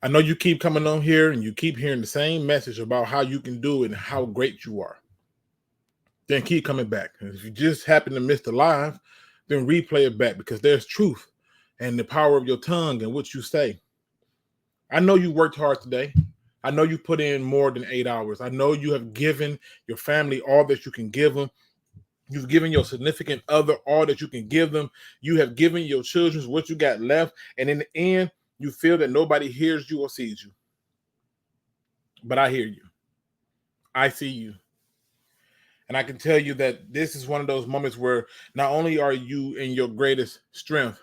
I know you keep coming on here and you keep hearing the same message about how you can do it and how great you are. Then keep coming back. And if you just happen to miss the live, then replay it back because there's truth and the power of your tongue and what you say. I know you worked hard today. I know you put in more than 8 hours. I know you have given your family all that you can give them. You've given your significant other all that you can give them. You have given your children what you got left. And in the end, you feel that nobody hears you or sees you. But I hear you. I see you. And I can tell you that this is one of those moments where not only are you in your greatest strength,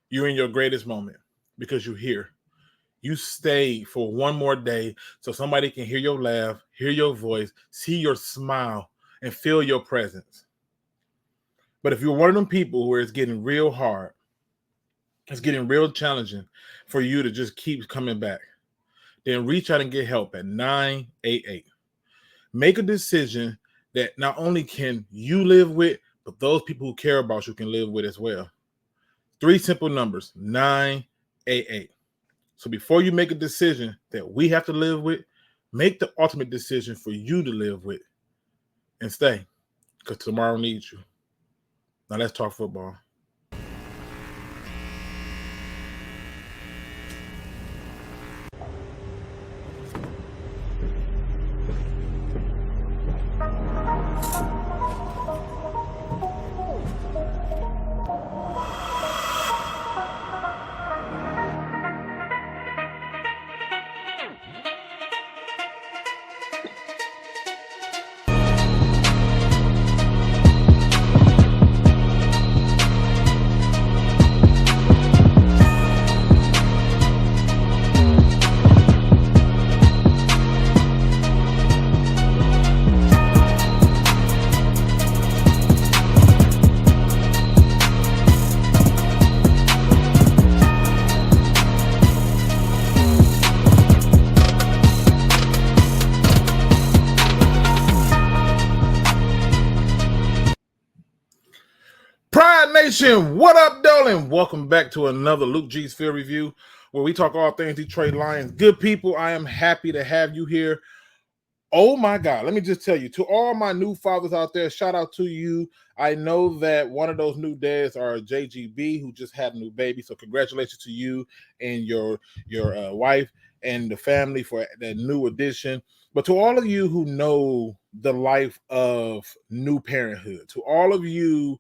you're in your greatest moment because you're here. You stay for one more day so somebody can hear your laugh, hear your voice, see your smile, and feel your presence. But if you're one of them people where it's getting real hard, it's getting real challenging for you to just keep coming back, then reach out and get help at 988. Make a decision that not only can you live with, but those people who care about you can live with as well. 3 simple numbers, 988. So before you make a decision that we have to live with, make the ultimate decision for you to live with and stay, because tomorrow needs you. Now let's talk football. Pride Nation, what up, Dolan? Welcome back to another Luke G's Field Review, where we talk all things Detroit Lions. Good people, I am happy to have you here. Oh my God, let me just tell you, to all my new fathers out there, shout out to you. I know that one of those new dads are JGB, who just had a new baby. So congratulations to you and your wife and the family for that new addition. But to all of you who know the life of new parenthood, to all of you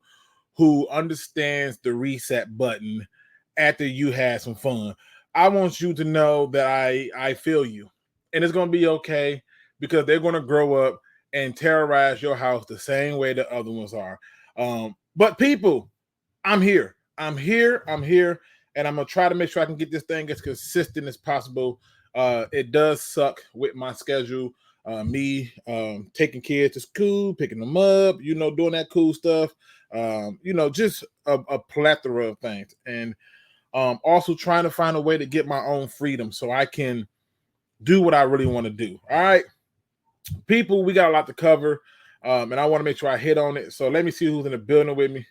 who understands the reset button after you had some fun, I want you to know that I feel you. And it's going to be okay because they're going to grow up and terrorize your house the same way the other ones are. But people, I'm here. I'm here. And I'm going to try to make sure I can get this thing as consistent as possible. It does suck with my schedule. Me taking kids to school, picking them up, doing that cool stuff. Just a plethora of things. And also trying to find a way to get my own freedom so I can do what I really want to do. All right, people, we got a lot to cover, and I want to make sure I hit on it. So let me see who's in the building with me.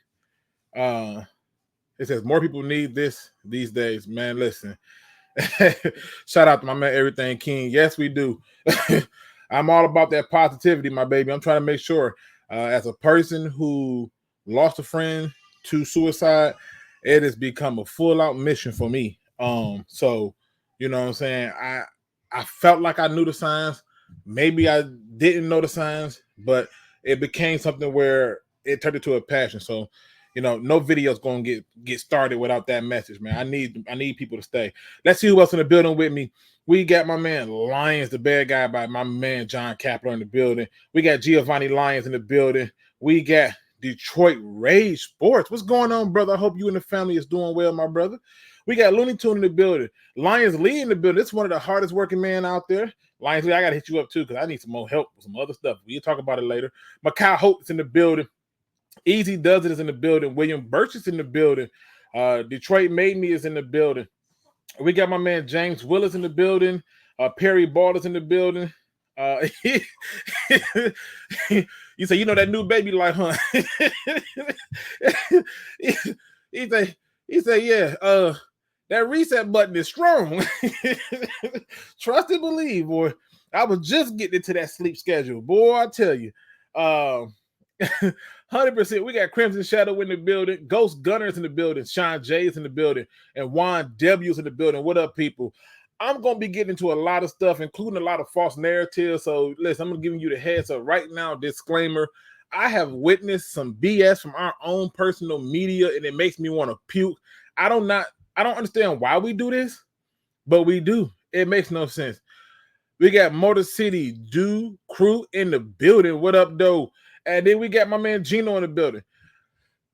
It says more people need this these days, man. Listen, shout out to my man Everything King. Yes, we do. I'm all about that positivity, my baby. I'm trying to make sure, as a person who lost a friend to suicide, it has become a full-out mission for me. So you know what I'm saying? I felt like I knew the signs. Maybe I didn't know the signs, but it became something where it turned into a passion. So, no video's gonna get started without that message, man. I need people to stay. Let's see who else in the building with me. We got my man Lyons, the bad guy, by my man John Kapler in the building. We got Giovanni Lyons in the building. We got Detroit Rage Sports. What's going on, brother? I hope you and the family is doing well, my brother. We got Looney Tune in the building. Lions Lee in the building. It's one of the hardest working men out there. Lions Lee, I got to hit you up too because I need some more help with some other stuff. We'll talk about it later. Makai Hope is in the building. Easy Does It is in the building. William Birch is in the building. Detroit Made Me is in the building. We got my man James Willis in the building. Perry Ball is in the building. You say, that new baby life, huh? he say, yeah. That reset button is strong. Trust and believe, boy. I was just getting into that sleep schedule, boy. I tell you, 100%. We got Crimson Shadow in the building, Ghost Gunners in the building, Sean J's in the building, and Juan W's in the building. What up, people? I'm gonna be getting into a lot of stuff, including a lot of false narratives. So, listen, I'm gonna give you the heads up right now. Disclaimer: I have witnessed some BS from our own personal media, and it makes me want to puke. I don't understand why we do this, but we do. It makes no sense. We got Motor City Do Crew in the building. What up, though? And then we got my man Gino in the building.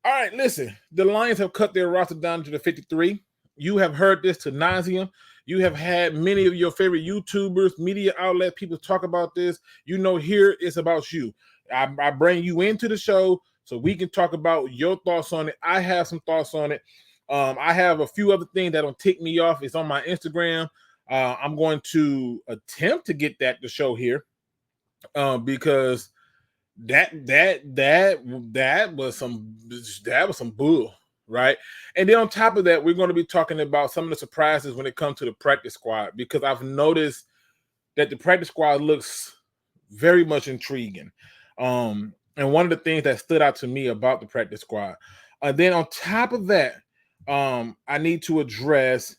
All right, listen. The Lions have cut their roster down to the 53. You have heard this to nauseam. You have had many of your favorite YouTubers, media outlet people talk about this. You know, here it's about you. I bring you into the show so we can talk about your thoughts on it. I have some thoughts on it. I have a few other things that don't tick me off. It's on my Instagram. I'm going to attempt to get that to show here because that was some bull, right? And then on top of that, we're going to be talking about some of the surprises when it comes to the practice squad, because I've noticed that the practice squad looks very much intriguing. And one of the things that stood out to me about the practice squad. Then on top of that, I need to address,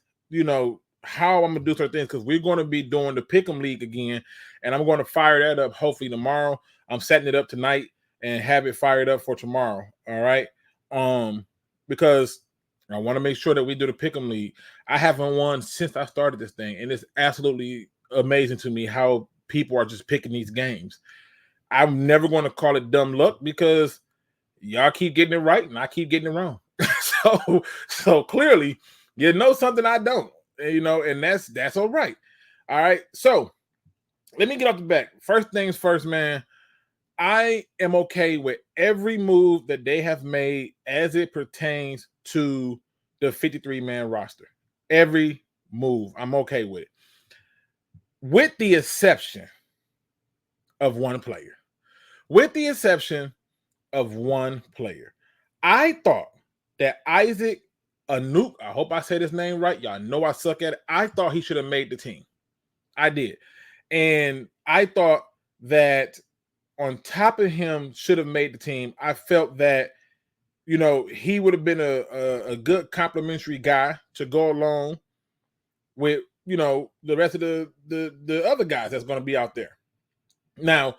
how I'm gonna do certain things, because we're going to be doing the Pick'em League again, and I'm going to fire that up hopefully tomorrow. I'm setting it up tonight and have it fired up for tomorrow. All right. Because I want to make sure that we do the Pick'em League. I haven't won since I started this thing, and it's absolutely amazing to me how people are just picking these games. I'm never going to call it dumb luck because y'all keep getting it right and I keep getting it wrong. So clearly, you know something I don't, and that's all right. All right. So let me get off the back. First things first, man. I am okay with every move that they have made as it pertains to the 53-man roster. Every move, I'm okay with it. With the exception of one player. I thought that Isaac Anouk, I hope I said his name right. Y'all know I suck at it. I thought he should have made the team. I did. And I thought that on top of him should have made the team. I felt that, he would have been a good complimentary guy to go along with, the rest of the other guys that's going to be out there. Now,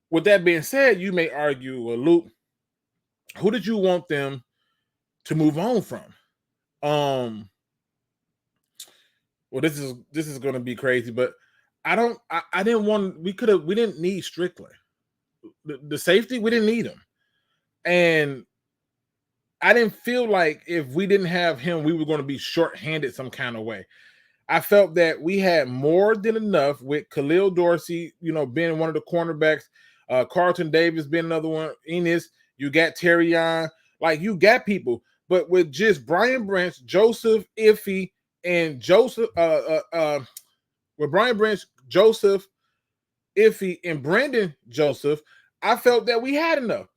with that being said, you may argue, well, Luke, who did you want them to move on from? Well, this is going to be crazy, but I didn't need Strickland. The safety, we didn't need him. And I didn't feel like if we didn't have him, we were going to be shorthanded some kind of way. I felt that we had more than enough with Khalil Dorsey, being one of the cornerbacks, Carlton Davis being another one, Enes, you got Terrion, like you got people, but with just Brian Branch, Joseph Iffy, and Joseph, with Brian Branch, Joseph Iffy, and Brandon Joseph, I felt that we had enough.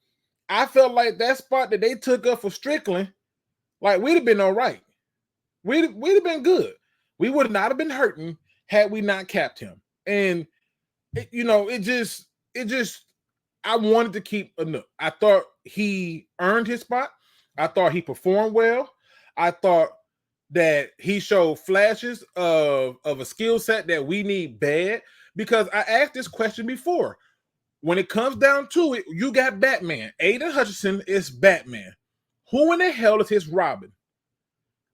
I felt like that spot that they took up for Strickland, like we'd have been all right. We'd have been good. We would not have been hurting had we not capped him. And it just I wanted to keep Anouk. I thought he earned his spot. I thought he performed well. I thought that he showed flashes of a skill set that we need bad, because I asked this question before. When it comes down to it, you got Batman. Aiden Hutchinson is Batman. Who in the hell is his Robin?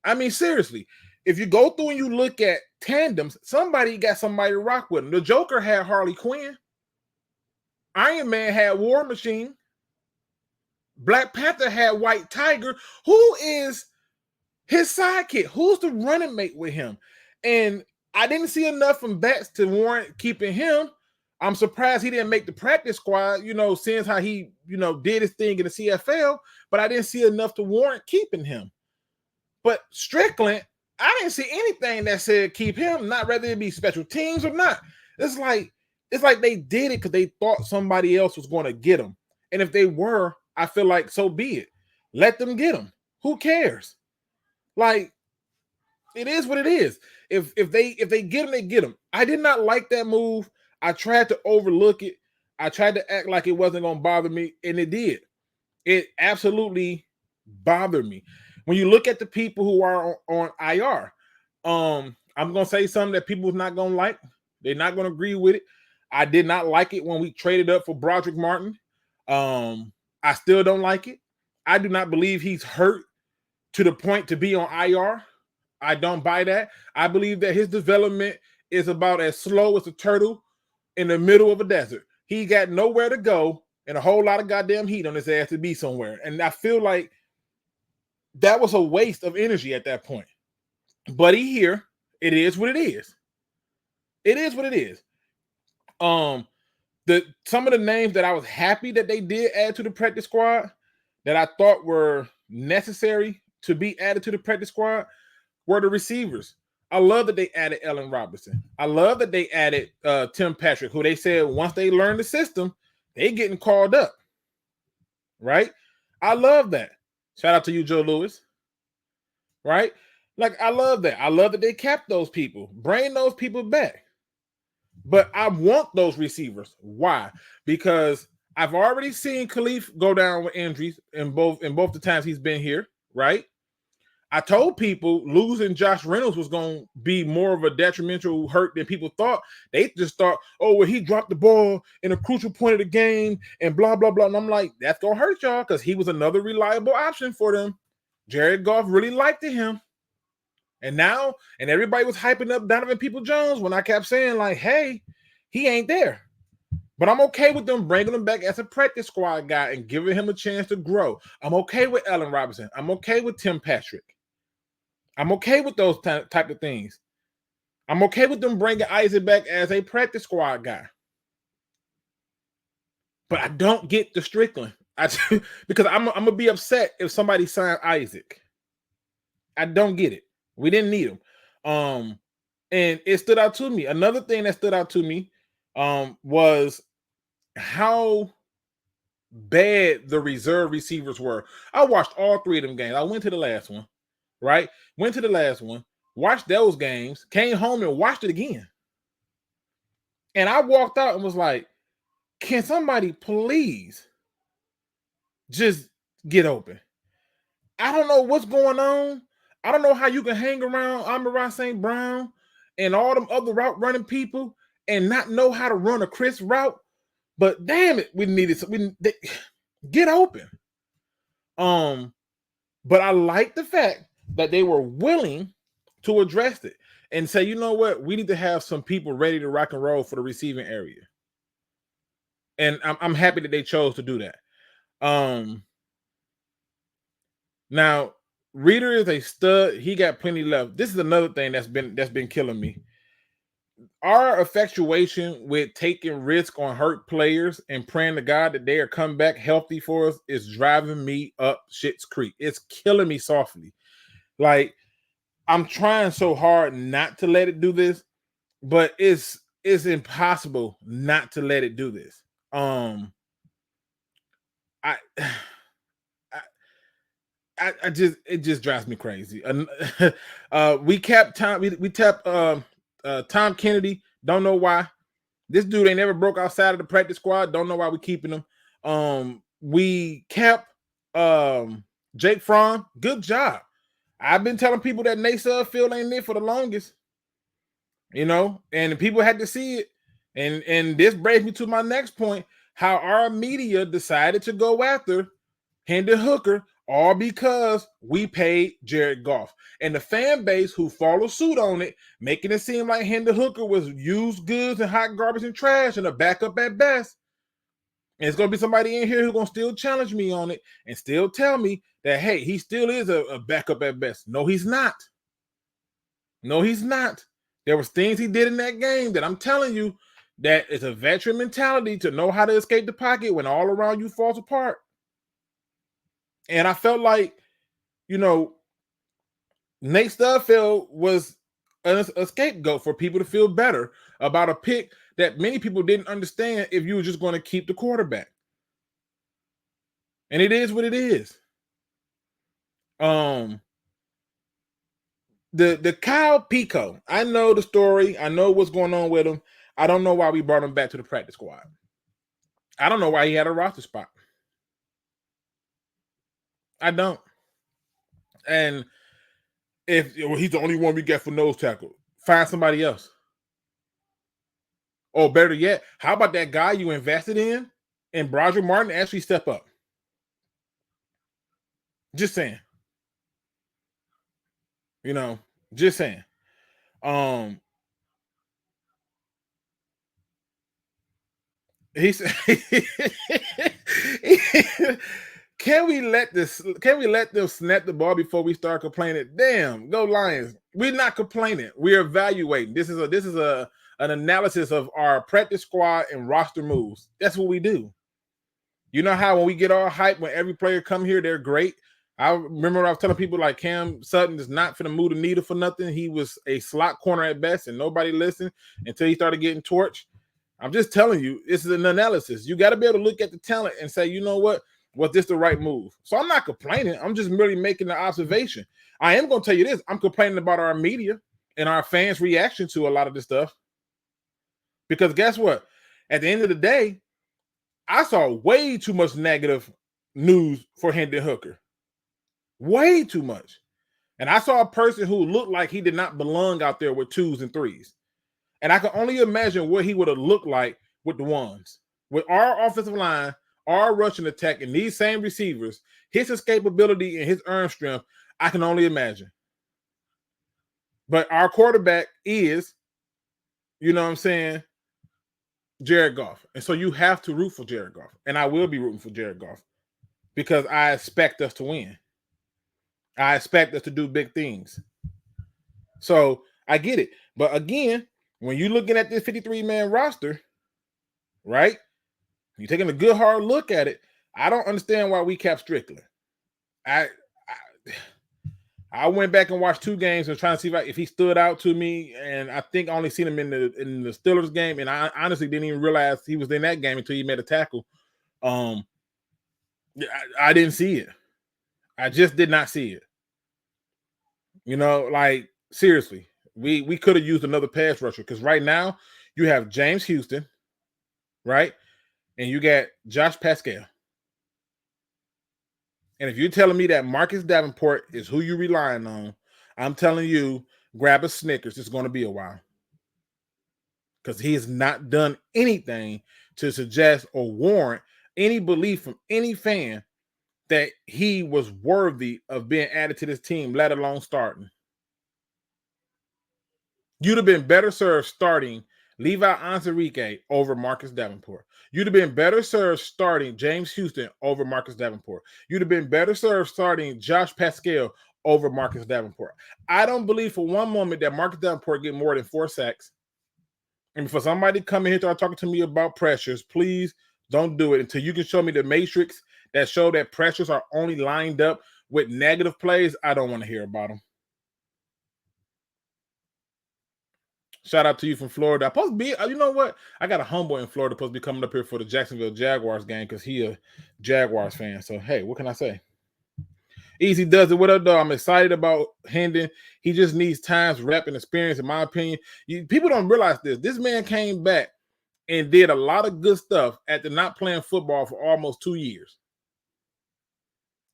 I mean, seriously, if you go through and you look at tandems, somebody got somebody to rock with him. The Joker had Harley Quinn. Iron Man had War Machine. Black Panther had White Tiger. Who is his sidekick? Who's the running mate with him? And I didn't see enough from Bats to warrant keeping him. I'm surprised he didn't make the practice squad, seeing how he, did his thing in the CFL, but I didn't see enough to warrant keeping him. But Strickland, I didn't see anything that said keep him, not whether it be special teams or not. It's like they did it because they thought somebody else was going to get him. And if they were, I feel like so be it. Let them get him. Who cares? Like, It is what it is. If they get him, they get him. I did not like that move. I tried to overlook it. I tried to act like it wasn't going to bother me, and it did. It absolutely bothered me. When you look at the people who are on IR, I'm going to say something that people's not going to like. They're not going to agree with it. I did not like it when we traded up for Broderick Martin. I still don't like it. I do not believe he's hurt to the point to be on IR. I don't buy that. I believe that his development is about as slow as a turtle in the middle of a desert. He got nowhere to go and a whole lot of goddamn heat on his ass to be somewhere. And I feel like that was a waste of energy at that point. But he here. It is what it is. It is what it is. Some of the names that I was happy that they did add to the practice squad that I thought were necessary to be added to the practice squad were the receivers. I love that they added Allen Robinson. I love that they added Tim Patrick, who they said once they learn the system, they getting called up. Right? I love that. Shout out to you, Joe Lewis. Right? Like, I love that. I love that they kept those people. Bring those people back. But I want those receivers. Why? Because I've already seen Khalif go down with injuries in both the times he's been here, right? I told people losing Josh Reynolds was going to be more of a detrimental hurt than people thought. They just thought, oh, well, he dropped the ball in a crucial point of the game and blah, blah, blah. And I'm like, that's going to hurt y'all because he was another reliable option for them. Jared Goff really liked him. And everybody was hyping up Donovan Peoples-Jones when I kept saying, like, hey, he ain't there. But I'm okay with them bringing him back as a practice squad guy and giving him a chance to grow. I'm okay with Allen Robinson. I'm okay with Tim Patrick. I'm okay with those type of things. I'm okay with them bringing Isaac back as a practice squad guy. But I don't get the Strickland. Because I'm going to be upset if somebody signed Isaac. I don't get it. We didn't need him. And it stood out to me. Another thing that stood out to me was how bad the reserve receivers were. I watched all three of them games. I went to the last one, right? Went to the last one, watched those games, came home and watched it again. And I walked out and was like, can somebody please just get open? I don't know what's going on. I don't know how you can hang around Amon-Ra St. Brown and all them other route running people and not know how to run a crisp route. But damn it, we needed get open. But I like the fact that they were willing to address it and say, you know what, we need to have some people ready to rock and roll for the receiving area. And I'm happy that they chose to do that. Now, Reader is a stud. He got plenty left. This is another thing that's been killing me. Our infatuation with taking risk on hurt players and praying to God that they are come back healthy for us is driving me up shit's creek. It's killing me softly. Like, I'm trying so hard not to let it do this, but it's impossible not to let it do this. It just drives me crazy. We kept Tom. We tapped Tom Kennedy. Don't know why. This dude ain't never broke outside of the practice squad. Don't know why we keeping him. We kept Jake Fromm. Good job. I've been telling people that Nate Sudfeld ain't there for the longest. And people had to see it. And this brings me to my next point: how our media decided to go after Hendon Hooker, all because we paid Jared Goff. And the fan base who followed suit on it, making it seem like Hendon Hooker was used goods and hot garbage and trash and a backup at best. And it's going to be somebody in here who's going to still challenge me on it and still tell me that, hey, he still is a backup at best. No, he's not. No, he's not. There was things he did in that game that I'm telling you that it's a veteran mentality to know how to escape the pocket when all around you falls apart. And I felt like, Nate Sudfeld was a scapegoat for people to feel better about a pick that many people didn't understand if you were just going to keep the quarterback. And it is what it is. The Kyle Pico. I know the story. I know what's going on with him. I don't know why we brought him back to the practice squad. I don't know why he had a roster spot. I don't. And if he's the only one we get for nose tackle, find somebody else. Or better yet, how about that guy you invested in and Broderick Martin actually step up? Just saying. You know, just saying. He said, can we let them snap the ball before we start complaining? Damn, go Lions. We're not complaining. We're evaluating. This is an analysis of our practice squad and roster moves. That's what we do. You know how when we get all hyped when every player come here, they're great. I remember I was telling people like Cam Sutton is not finna move the needle for nothing. He was a slot corner at best, and nobody listened until he started getting torched. I'm just telling you, this is an analysis. You got to be able to look at the talent and say, you know what? Was this the right move? So I'm not complaining. I'm just merely making the observation. I am going to tell you this. I'm complaining about our media and our fans' reaction to a lot of this stuff. Because guess what? At the end of the day, I saw way too much negative news for Hendon Hooker. Way too much. And I saw a person who looked like he did not belong out there with 2s and 3s. And I can only imagine what he would have looked like with the 1s. With our offensive line, our rushing attack, and these same receivers, his escapability and his arm strength, I can only imagine. But our quarterback is, you know what I'm saying, Jared Goff. And so you have to root for Jared Goff. And I will be rooting for Jared Goff because I expect us to win. I expect us to do big things. So I get it. But again, when you're looking at this 53-man roster, right, you're taking a good hard look at it. I don't understand why we kept Strickland. I went back and watched 2 games and trying to see if he stood out to me, and I think I only seen him in the Steelers game, and I honestly didn't even realize he was in that game until he made a tackle. I didn't see it. I just did not see it. You know, like seriously, we could have used another pass rusher because right now you have James Houston, right, and you got Josh Pascal. And if you're telling me that Marcus Davenport is who you're relying on, I'm telling you, grab a Snickers. It's going to be a while. Because he has not done anything to suggest or warrant any belief from any fan that he was worthy of being added to this team, let alone starting. You'd have been better served starting Levi Onwuzurike over Marcus Davenport. You'd have been better served starting James Houston over Marcus Davenport. You'd have been better served starting Josh Pascal over Marcus Davenport. I don't believe for one moment that Marcus Davenport get more than 4 sacks. And for somebody to come in here and talking to me about pressures, please don't do it until you can show me the matrix that show that pressures are only lined up with negative plays. I don't want to hear about them. Shout out to you from Florida. I'm supposed to be, you know what? I got a homeboy in Florida supposed to be coming up here for the Jacksonville Jaguars game because he a Jaguars fan. So, hey, what can I say? Easy does it. What up, though? I'm excited about Hendon. He just needs times, rep, and experience, in my opinion. People don't realize this. This man came back and did a lot of good stuff after not playing football for almost 2 years.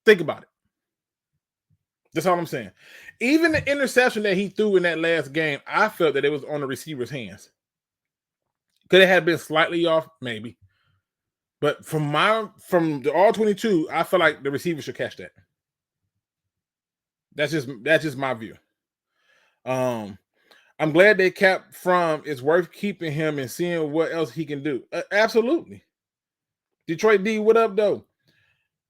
Think about it. That's all I'm saying. Even the interception that he threw in that last game, I felt that it was on the receiver's hands. Could it have been slightly off? Maybe. But from the all-22, I feel like the receiver should catch that. That's just my view. I'm glad they kept Fromm. It's worth keeping him and seeing what else he can do. Absolutely. Detroit D, what up, though?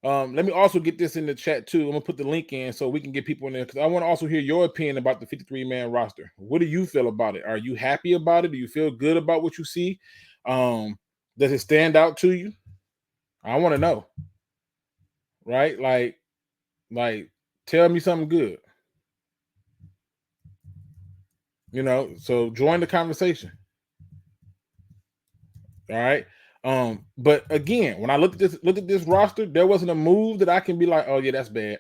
Let me also get this in the chat too. I'm gonna put the link in so we can get people in there because I want to also hear your opinion about the 53-man roster. What do you feel about it? Are you happy about it? Do you feel good about what you see? Does it stand out to you? I want to know. Right? Like, tell me something good. You know, so join the conversation. All right. But again, when I looked at this roster, there wasn't a move that I can be like, oh yeah, that's bad.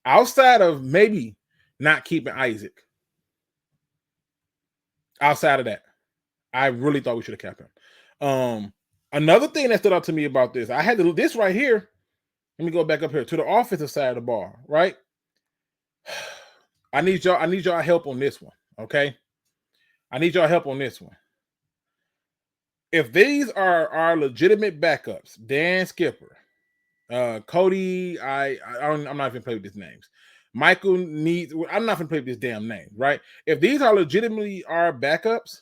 Outside of maybe not keeping Isaac. Outside of that, I really thought we should have kept him. Another thing that stood out to me about this, I had this right here. Let me go back up here to the offensive side of the ball, right? I need y'all help on this one, okay? I need y'all help on this one. If these are our legitimate backups, Dan Skipper, Cody, I'm not even play with these names. Michael needs. I'm not gonna play with this damn name, right? If these are legitimately our backups,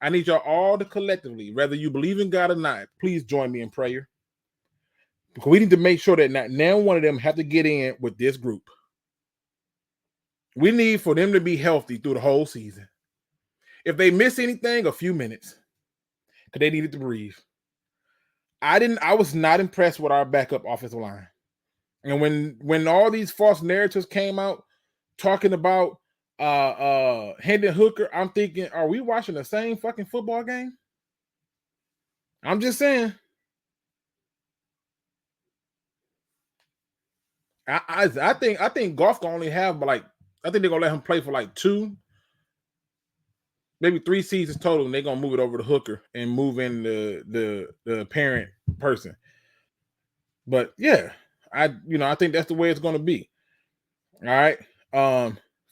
I need y'all all to collectively, whether you believe in God or not, please join me in prayer. Because we need to make sure that now one of them have to get in with this group. We need for them to be healthy through the whole season. If they miss anything, a few minutes, because they needed to breathe. I was not impressed with our backup offensive line. And when all these false narratives came out talking about Hendon Hooker, I'm thinking, are we watching the same fucking football game? I'm just saying. I think Goff can only have I think they're gonna let him play for like 2, maybe 3 seasons total, and they're gonna move it over to Hooker and move in the parent person. But yeah, I think that's the way it's gonna be. All right.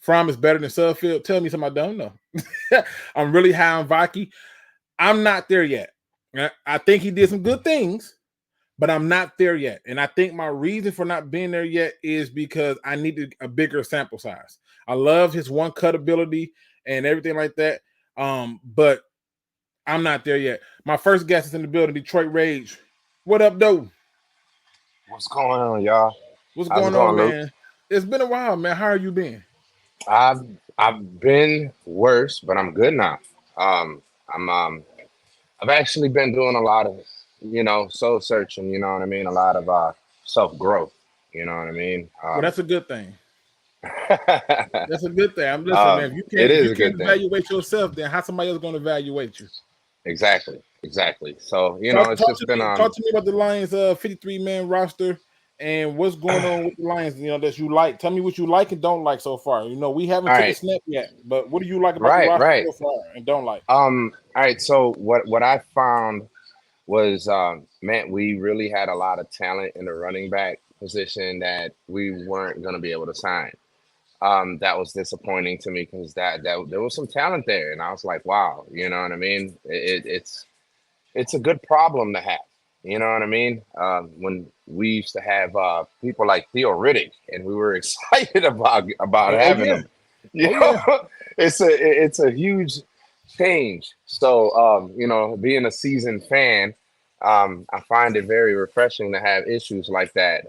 Fromm is better than Sudfeld. Tell me something I don't know. I'm really high on Vaki. I'm not there yet. I think he did some good things, but I'm not there yet. And I think my reason for not being there yet is because I needed a bigger sample size. I love his one cut ability and everything like that. But I'm not there yet. My first guest is in the building, Detroit Rage. What up, though? What's going on, y'all? What's How's it going on, going, Luke? man? It's been a while, man. How are you been? I've I've been worse, but I'm good now. I'm I've actually been doing a lot of soul searching. You know what I mean? A lot of self growth. You know what I mean? Well, that's a good thing. That's a good thing. I'm listening, man. it If is you a can't good thing. evaluate yourself, then how somebody else going to evaluate you? Exactly. So Talk, it's talk just to been me. Talk to me about the Lions' 53-man roster and what's going on with the Lions. That you like. Tell me what you like and don't like so far. We all haven't took a right, snap yet, but what do you like about the right, roster right. so far and don't like? All right. So what I found was man, we really had a lot of talent in the running back position that we weren't going to be able to sign. That was disappointing to me because that there was some talent there, and I was like, wow, you know what I mean? It's a good problem to have. You know what I mean? When we used to have people like Theo Riddick, and we were excited about Oh having yeah, them. You oh yeah. know, it's a huge change. So being a seasoned fan, I find it very refreshing to have issues like that.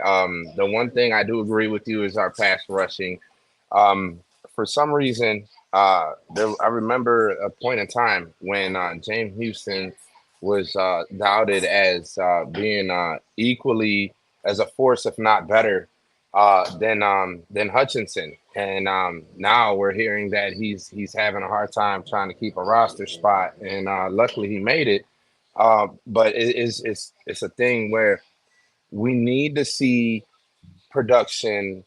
The one thing I do agree with you is our pass rushing. Um, for some reason, I remember a point in time when James Houston was doubted as being equally as a force, if not better, than Hutchinson. And now we're hearing that he's having a hard time trying to keep a roster spot. And luckily he made it. But it's a thing where we need to see production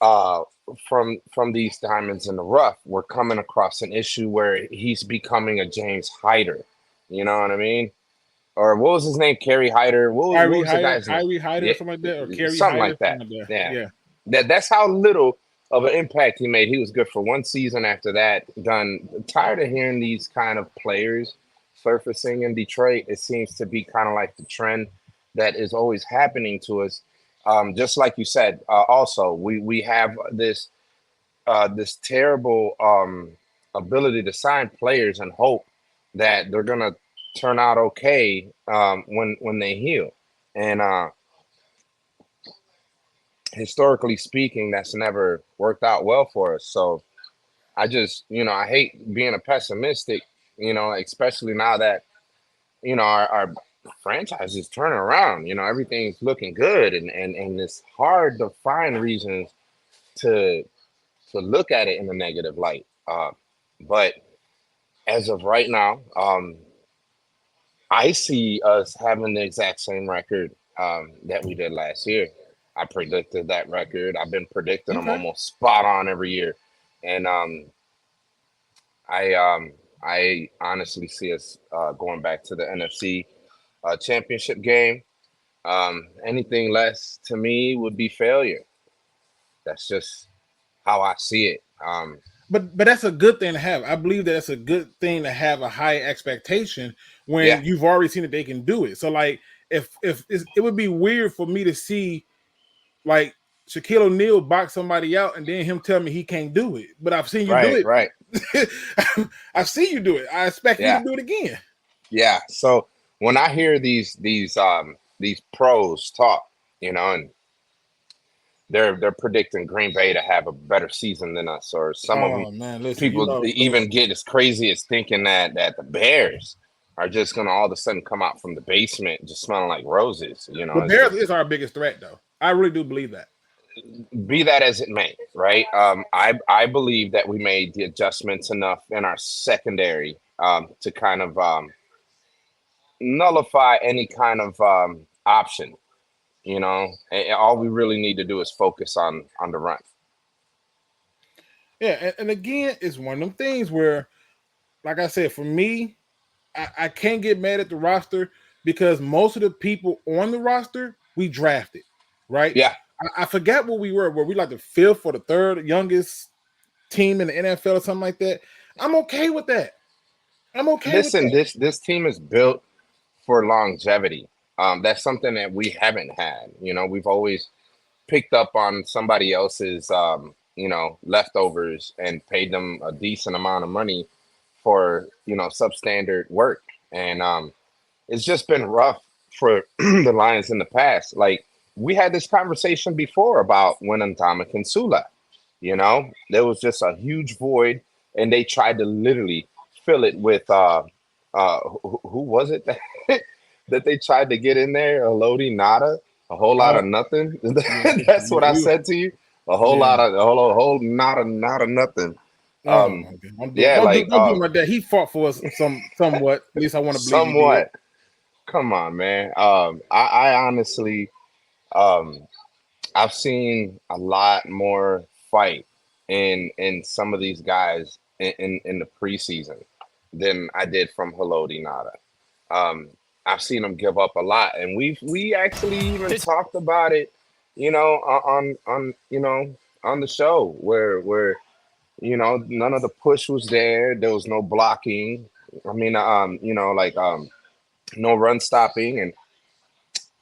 uh, from these diamonds in the rough. We're coming across an issue where he's becoming a James Hyder. You know what I mean? Or what was his name? Kerry Hyder. What was the guy's name? Kyrie Hyder, Yeah, or something like that, or Kerry something Hyder, like something that. like that. Yeah, Yeah. that's how little of an impact he made. He was good for one season. After that, done. Tired of hearing these kind of players surfacing in Detroit. It seems to be kind of like the trend that is always happening to us. Just like you said, also we have this terrible ability to sign players and hope that they're gonna turn out okay when they heal. And historically speaking, that's never worked out well for us. So I just, I hate being a pessimistic, especially now that, our franchise is turning around. Everything's looking good, and it's hard to find reasons to look at it in a negative light. But as of right now, I see us having the exact same record that we did last year. I predicted that record. I've been predicting them Okay. almost spot on every year. And I honestly see us going back to the NFC championship game. Anything less to me would be failure. That's just how I see it. But that's a good thing to have. I believe that it's a good thing to have a high expectation Yeah, when you've already seen that they can do it. So like if it would be weird for me to see like Shaquille O'Neal box somebody out and then him tell me he can't do it. But I've seen you do right, it. right. I've seen you do it. I expect you Yeah, to do it again. yeah. So when I hear these pros talk, and they're predicting Green Bay to have a better season than us, or some of them Oh man, listen, you people know, even get as crazy as thinking that the Bears are just gonna all of a sudden come out from the basement just smelling like roses. the It's Bears just is our biggest threat though. I really do believe that. be that as it may, right? I believe that we made the adjustments enough in our secondary to kind of nullify any kind of option. And all we really need to do is focus on the run. Yeah, and again, it's one of them things where, like I said, for me, I can't get mad at the roster because most of the people on the roster we drafted, right? Yeah. I forgot what we were. Were we like the fifth or the third youngest team in the NFL or something like that? I'm okay with that. I'm okay with Listen, that. this team is built for longevity. That's something that we haven't had. We've always picked up on somebody else's leftovers and paid them a decent amount of money for substandard work. And it's just been rough for the Lions in the past. Like we had this conversation before about when Ndamukong Suh left. There was just a huge void, and they tried to literally fill it with who was it that, that they tried to get in there? A Lodi Nada, a whole lot Oh of nothing. yeah, That's what I said to you. A whole yeah. lot of a whole not of nothing. Oh Um, my god! Don't do yeah, like don't do him like that. He fought for us somewhat. At least I want to believe he did. somewhat. Come on, man. I honestly, um, I've seen a lot more fight in some of these guys in the preseason than I did from Haloti Nada. Um, I've seen them give up a lot, and we actually even talked about it, on the show where none of the push was there. There was no blocking. I mean, no run stopping, and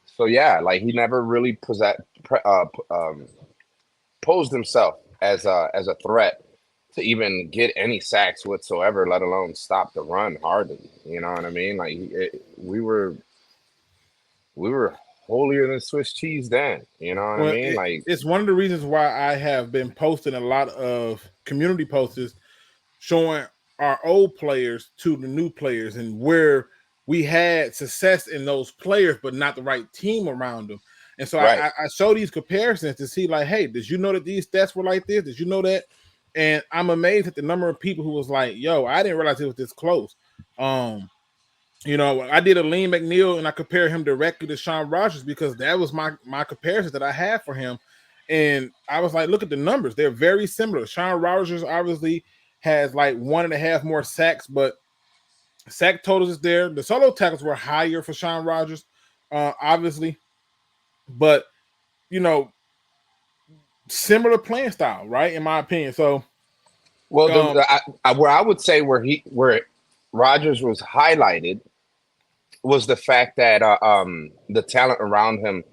so yeah, like he never really posed himself as a threat to even get any sacks whatsoever, let alone stop the run hardly. You know what I mean? Like we were holier than Swiss cheese then. You know what I Well, mean? Like it's one of the reasons why I have been posting a lot of community posts showing our old players to the new players and where we had success in those players, but not the right team around them. And so right. I show these comparisons to see, like, hey, did you know that these stats were like this? Did you know that? And I'm amazed at the number of people who was like, yo, I didn't realize it was this close. I did a Lean McNeil and I compared him directly to Sean Rogers because that was my comparison that I had for him. And I was like, look at the numbers. They're very similar. Sean Rogers obviously has like 1.5 more sacks, but sack totals is there. The solo tackles were higher for Sean Rogers, obviously. But, you know, similar playing style, right? In my opinion. So, Well, um, where I would say where Rogers was highlighted was the fact that the talent around him,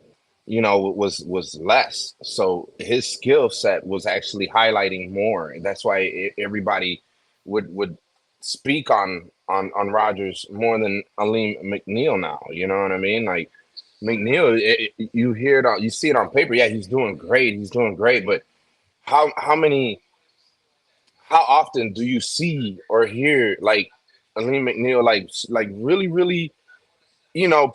was less. So his skill set was actually highlighting more, and that's why everybody would speak on Rogers more than Aleem McNeil now. You know what I mean? Like McNeil, you hear it on, you see it on paper. Yeah, he's doing great. He's doing great, but how often do you see or hear like Aleem McNeil like really really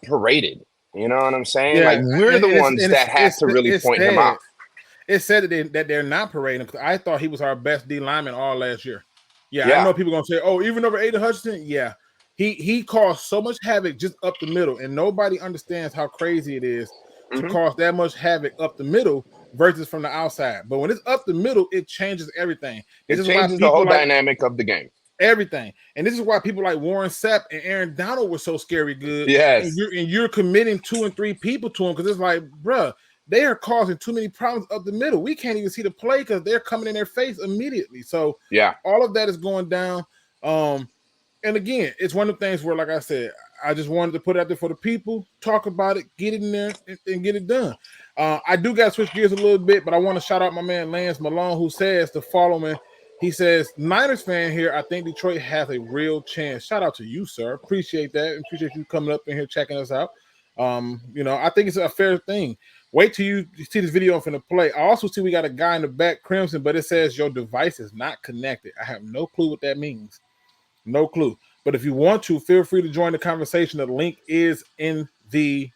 paraded? You know what I'm saying? Like yeah, we're and the ones that have to really it's point him out. sad. It's said that they're not parading because I thought he was our best D lineman all last year. Yeah, I Yeah. know people gonna say, "Oh, even over Aiden Hutchinson." Yeah, he caused so much havoc just up the middle, and nobody understands how crazy it is to Hmm. cause that much havoc up the middle versus from the outside. But when it's up the middle, it changes everything. It changes the whole dynamic of the game. Everything. And this is why people like Warren Sapp and Aaron Donald were so scary good. Yes. And you're committing 2 and 3 people to them because it's like, bruh, they are causing too many problems up the middle. We can't even see the play because they're coming in their face immediately. So yeah, all of that is going down. And again, it's one of the things where, like I said, I just wanted to put it out there for the people, talk about it, get it in there, and get it done. I do got to switch gears a little bit, but I want to shout out my man Lance Malone, who says to follow me. He says, Niners fan here, I think Detroit has a real chance. Shout out to you, sir. Appreciate that. Appreciate you coming up in here checking us out. I think it's a fair thing. Wait till you see this video I'm finna play. I also see we got a guy in the back, Crimson, but it says your device is not connected. I have no clue what that means. No clue. But if you want to, feel free to join the conversation. The link is in the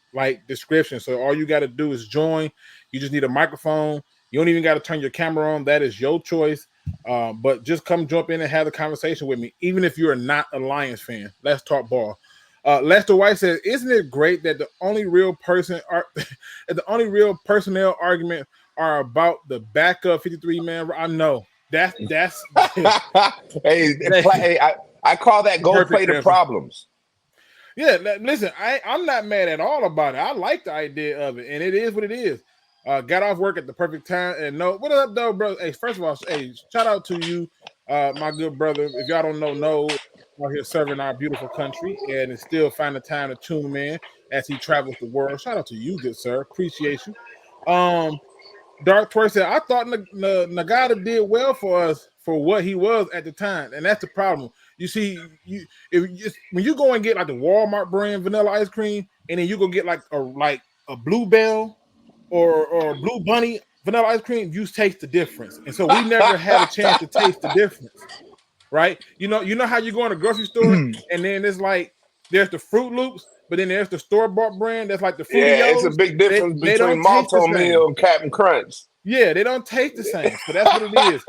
description. So all you got to do is join. You just need a microphone. You don't even got to turn your camera on. That is your choice. But just come jump in and have the conversation with me, even if you're not a Lions fan. Let's talk ball. Lester White says, "Isn't it great that the only real personnel argument are about the backup 53-man?" I know that's hey, I call that gold plated problems. Yeah, listen, I'm not mad at all about it. I like the idea of it, and it is what it is. Got off work at the perfect time, and what up, though, bro? Hey, first of all, shout out to you, my good brother. If y'all don't know, out here serving our beautiful country, and is still finding time to tune in as he travels the world. Shout out to you, good sir. Appreciate you. Dark Twerk said, I thought Nagata did well for us for what he was at the time, and that's the problem. You see, when you go and get like the Walmart brand vanilla ice cream, and then you go get like a Bluebell or Blue Bunny vanilla ice cream, you taste the difference. And so we never had a chance to taste the difference, right? You know how you go in a grocery store and then it's like there's the Fruit Loops, but then there's the store-bought brand that's like the Fruity O's. Yeah, it's a big difference between Malto Meal and Captain Crunch. Yeah, they don't taste the same. So that's what it is.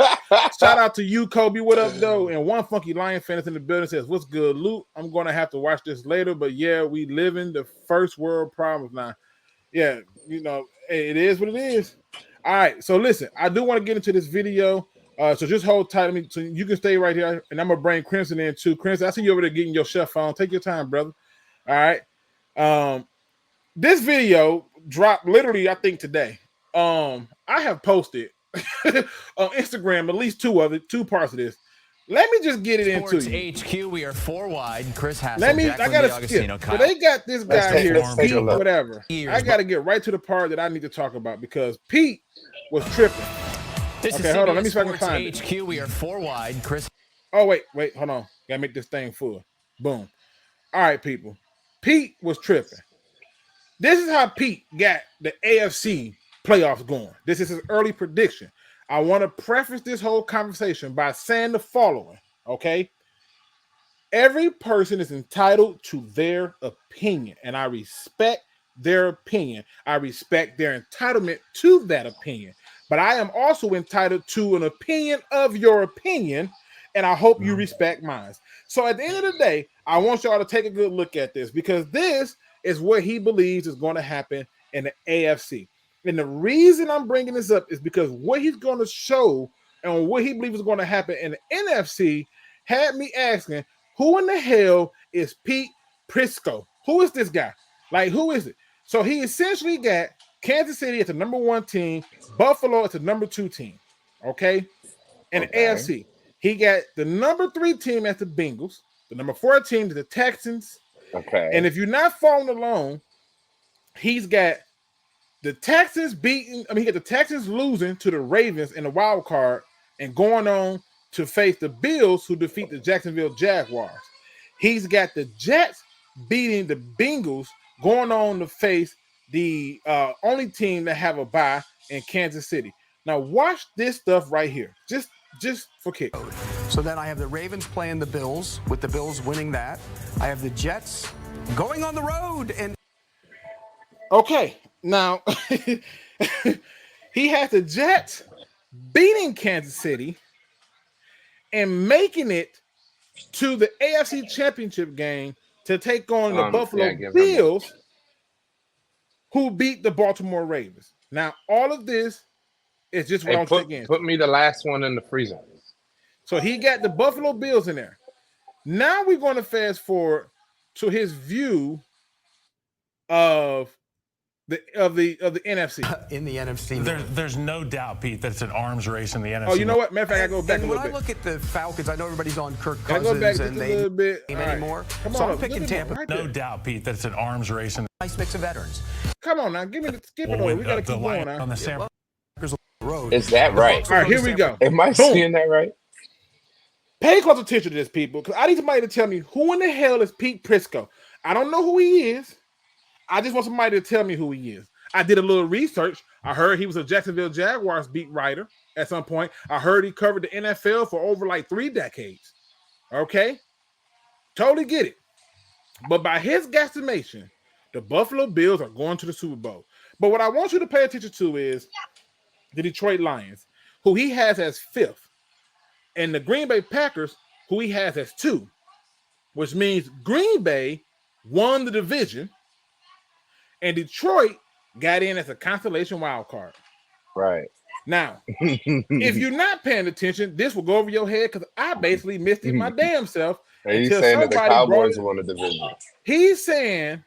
Shout out to you, Kobe. What up, though? And one funky Lion fan is in the building says, "What's good, Luke? I'm going to have to watch this later, but yeah, we live in the first world problems now." Yeah, it is what it is. All right, so listen, I do want to get into this video. So just hold tight. So you can stay right here, and I'm gonna bring Crimson in too. Crimson, I see you over there getting your chef on. Take your time, brother. All right. This video dropped literally, I think, today. I have posted on Instagram at least two parts of this. Let me just get it into you. HQ, we are 4 wide. Chris Hassel, I gotta skip. So they got this guy here, Pete, whatever. I gotta get right to the part that I need to talk about because Pete was tripping. Okay, hold on. Let me see if I can find HQ, it. We are 4 wide. Chris. Oh, wait. Hold on. Gotta make this thing full. Boom. All right, people. Pete was tripping. This is how Pete got the AFC playoffs going. This is his early prediction. I want to preface this whole conversation by saying the following, okay? Every person is entitled to their opinion, and I respect their opinion. I respect their entitlement to that opinion. But I am also entitled to an opinion of your opinion, and I hope you respect mine. So at the end of the day, I want y'all to take a good look at this because this is what he believes is going to happen in the AFC. And the reason I'm bringing this up is because what he's going to show and what he believes is going to happen in the NFC had me asking, who in the hell is Pete Prisco? Who is this guy? Like, who is it? So he essentially got Kansas City as the number 1 team, Buffalo as the number 2 team, okay? And the AFC. He got the number 3 team as the Bengals, the number 4 team is the Texans. Okay. And if you're not following along, he's got the Texans he got the Texans losing to the Ravens in the wild card and going on to face the Bills who defeat the Jacksonville Jaguars. He's got the Jets beating the Bengals, going on to face the only team that have a bye in Kansas City. Now watch this stuff right here, just for kicks. So then I have the Ravens playing the Bills, with the Bills winning that. I have the Jets going on the road and okay. Now he has the Jets beating Kansas City and making it to the AFC Championship game to take on the Buffalo Bills, who beat the Baltimore Ravens. Now, all of this It's just what Hey, I'm checking. put me the last one in the freezer. So he got the Buffalo Bills in there. Now we're going to fast forward to his view of the NFC. In the NFC. There's no doubt, Pete, that it's an arms race in the NFC. Oh, you know what? Matter of fact, I go back a And little when I bit. look at the Falcons, I know everybody's on Kirk I go Cousins back just and a they little bit don't All right. anymore. Come So on, I'm picking Tampa. Right No there. doubt, Pete, that it's an arms race in Nice mix of veterans. Come on now, give me the skip it Well, over. when We got to the keep Lions going now. on the San Road. Is that right? Bucs All are right, on here the we San go. Am I seeing that right? Pay close attention to this, people, because I need somebody to tell me who in the hell is Pete Prisco. I don't know who he is. I just want somebody to tell me who he is. I did a little research. I heard he was a Jacksonville Jaguars beat writer at some point. I heard he covered the NFL for over like 3 decades. Okay? Totally get it. But by his guesstimation, the Buffalo Bills are going to the Super Bowl. But what I want you to pay attention to is the Detroit Lions, who he has as 5th, and the Green Bay Packers, who he has as 2, which means Green Bay won the division, and Detroit got in as a consolation wild card. Right. Now, if you're not paying attention, this will go over your head because I basically missed it my damn self. He's until saying that the somebody brought Cowboys it- won the division. He's saying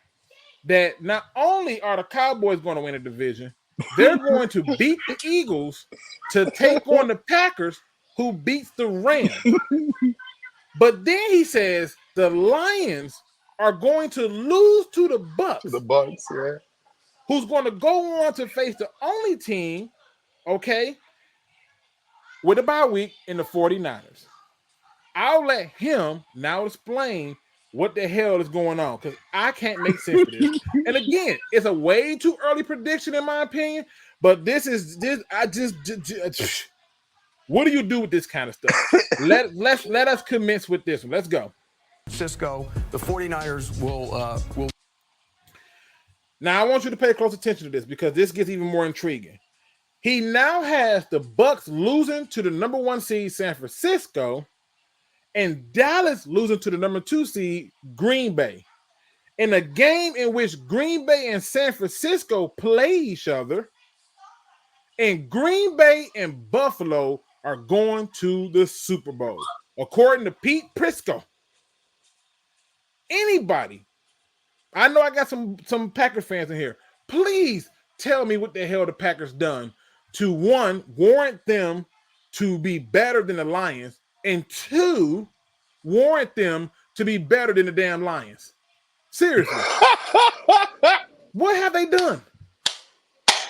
that not only are the Cowboys going to win the division, they're going to beat the Eagles to take on the Packers, who beats the Rams. But then he says the Lions are going to lose to the Bucs, The Bucs, yeah. who's going to go on to face the only team, okay, with a bye week in the 49ers. I'll let him now explain what the hell is going on because I can't make sense of this. And again, it's a way too early prediction in my opinion, but this. What do you do with this kind of stuff? Let us commence with this one. Let's go. Cisco, the 49ers will. Now I want you to pay close attention to this because this gets even more intriguing. He now has the Bucs losing to the number 1 seed San Francisco, and Dallas losing to the number 2 seed Green Bay. In a game in which Green Bay and San Francisco play each other, and Green Bay and Buffalo are going to the Super Bowl, according to Pete Prisco. Anybody, I know I got some Packers fans in here. Please tell me what the hell the Packers done to, 1, warrant them to be better than the Lions, and 2, warrant them to be better than the damn Lions. Seriously. What have they done?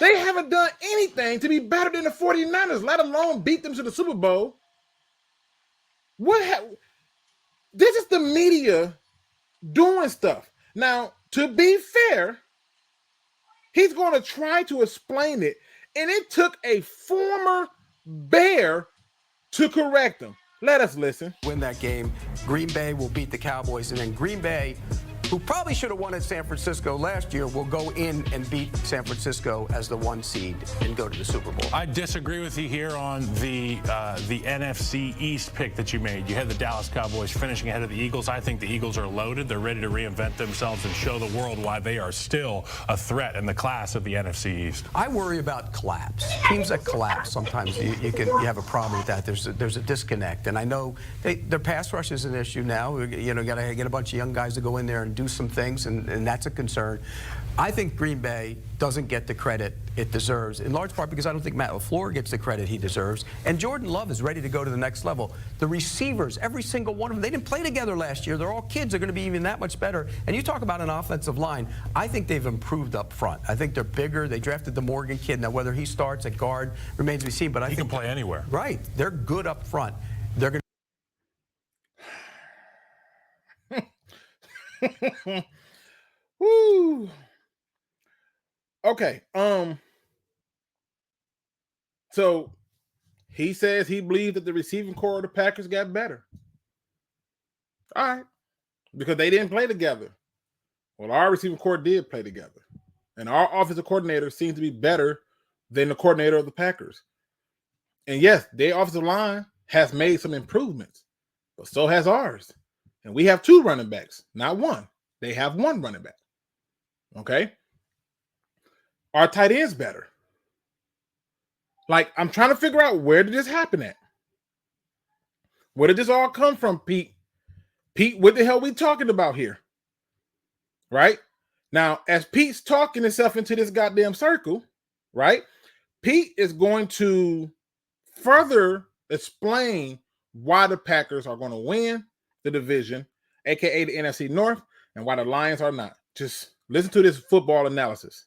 They haven't done anything to be better than the 49ers, let alone beat them to the Super Bowl. This is the media doing stuff. Now, to be fair, he's going to try to explain it, and it took a former Bear to correct him. Let us listen. Win that game. Green Bay will beat the Cowboys, and then Green Bay, who probably should have won at San Francisco last year, will go in and beat San Francisco as the 1 seed and go to the Super Bowl. I disagree with you here on the NFC East pick that you made. You had the Dallas Cowboys finishing ahead of the Eagles. I think the Eagles are loaded. They're ready to reinvent themselves and show the world why they are still a threat in the class of the NFC East. I worry about collapse. Teams that collapse, sometimes you have a problem with that. There's a disconnect, and I know their pass rush is an issue now. You know, got to get a bunch of young guys to go in there and do some things, and that's a concern. I think Green Bay doesn't get the credit it deserves, in large part because I don't think Matt LaFleur gets the credit he deserves, and Jordan Love is ready to go to the next level. The receivers, every single one of them, they didn't play together last year. They're all kids. They're going to be even that much better. And you talk about an offensive line, I think they've improved up front. I think they're bigger. They drafted the Morgan kid. Now, whether he starts at guard remains to be seen, but I think He can play anywhere. Right. They're good up front. They're going Woo. Okay. So he says he believes that the receiving core of the Packers got better. All right. Because they didn't play together. Well, our receiving core did play together. And our offensive coordinator seems to be better than the coordinator of the Packers. And yes, their offensive line has made some improvements, but so has ours. And we have 2 running backs, not 1. They have 1 running back. Okay. Our tight end's better. Like, I'm trying to figure out, where did this happen at? Where did this all come from, Pete? Pete, what the hell we talking about here? Right? Now, as Pete's talking himself into this goddamn circle, right? Pete is going to further explain why the Packers are going to win the division, aka the NFC North, and why the Lions are not. Just listen to this football analysis.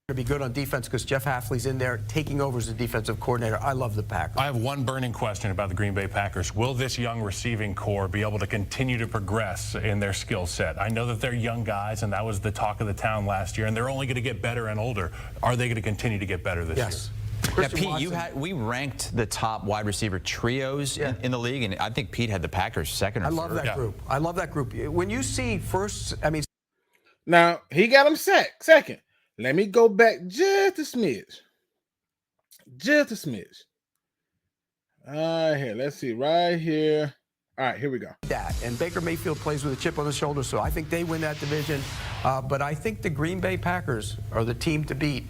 To be good on defense because Jeff Hafley's in there taking over as the defensive coordinator. I love the Packers. I have one burning question about the Green Bay Packers. Will this young receiving core be able to continue to progress in their skill set? I know that they're young guys, and that was the talk of the town last year, and they're only going to get better and older. Are they going to continue to get better this year? Yeah, Pete, we ranked the top wide receiver trios in the league, and I think Pete had the Packers second or third. I love that group. I love that group. When you see now he got him second. Let me go back just a smidge. Just a smidge. Here, let's see, right here. All right, here we go. And Baker Mayfield plays with a chip on his shoulder, so I think they win that division. But I think the Green Bay Packers are the team to beat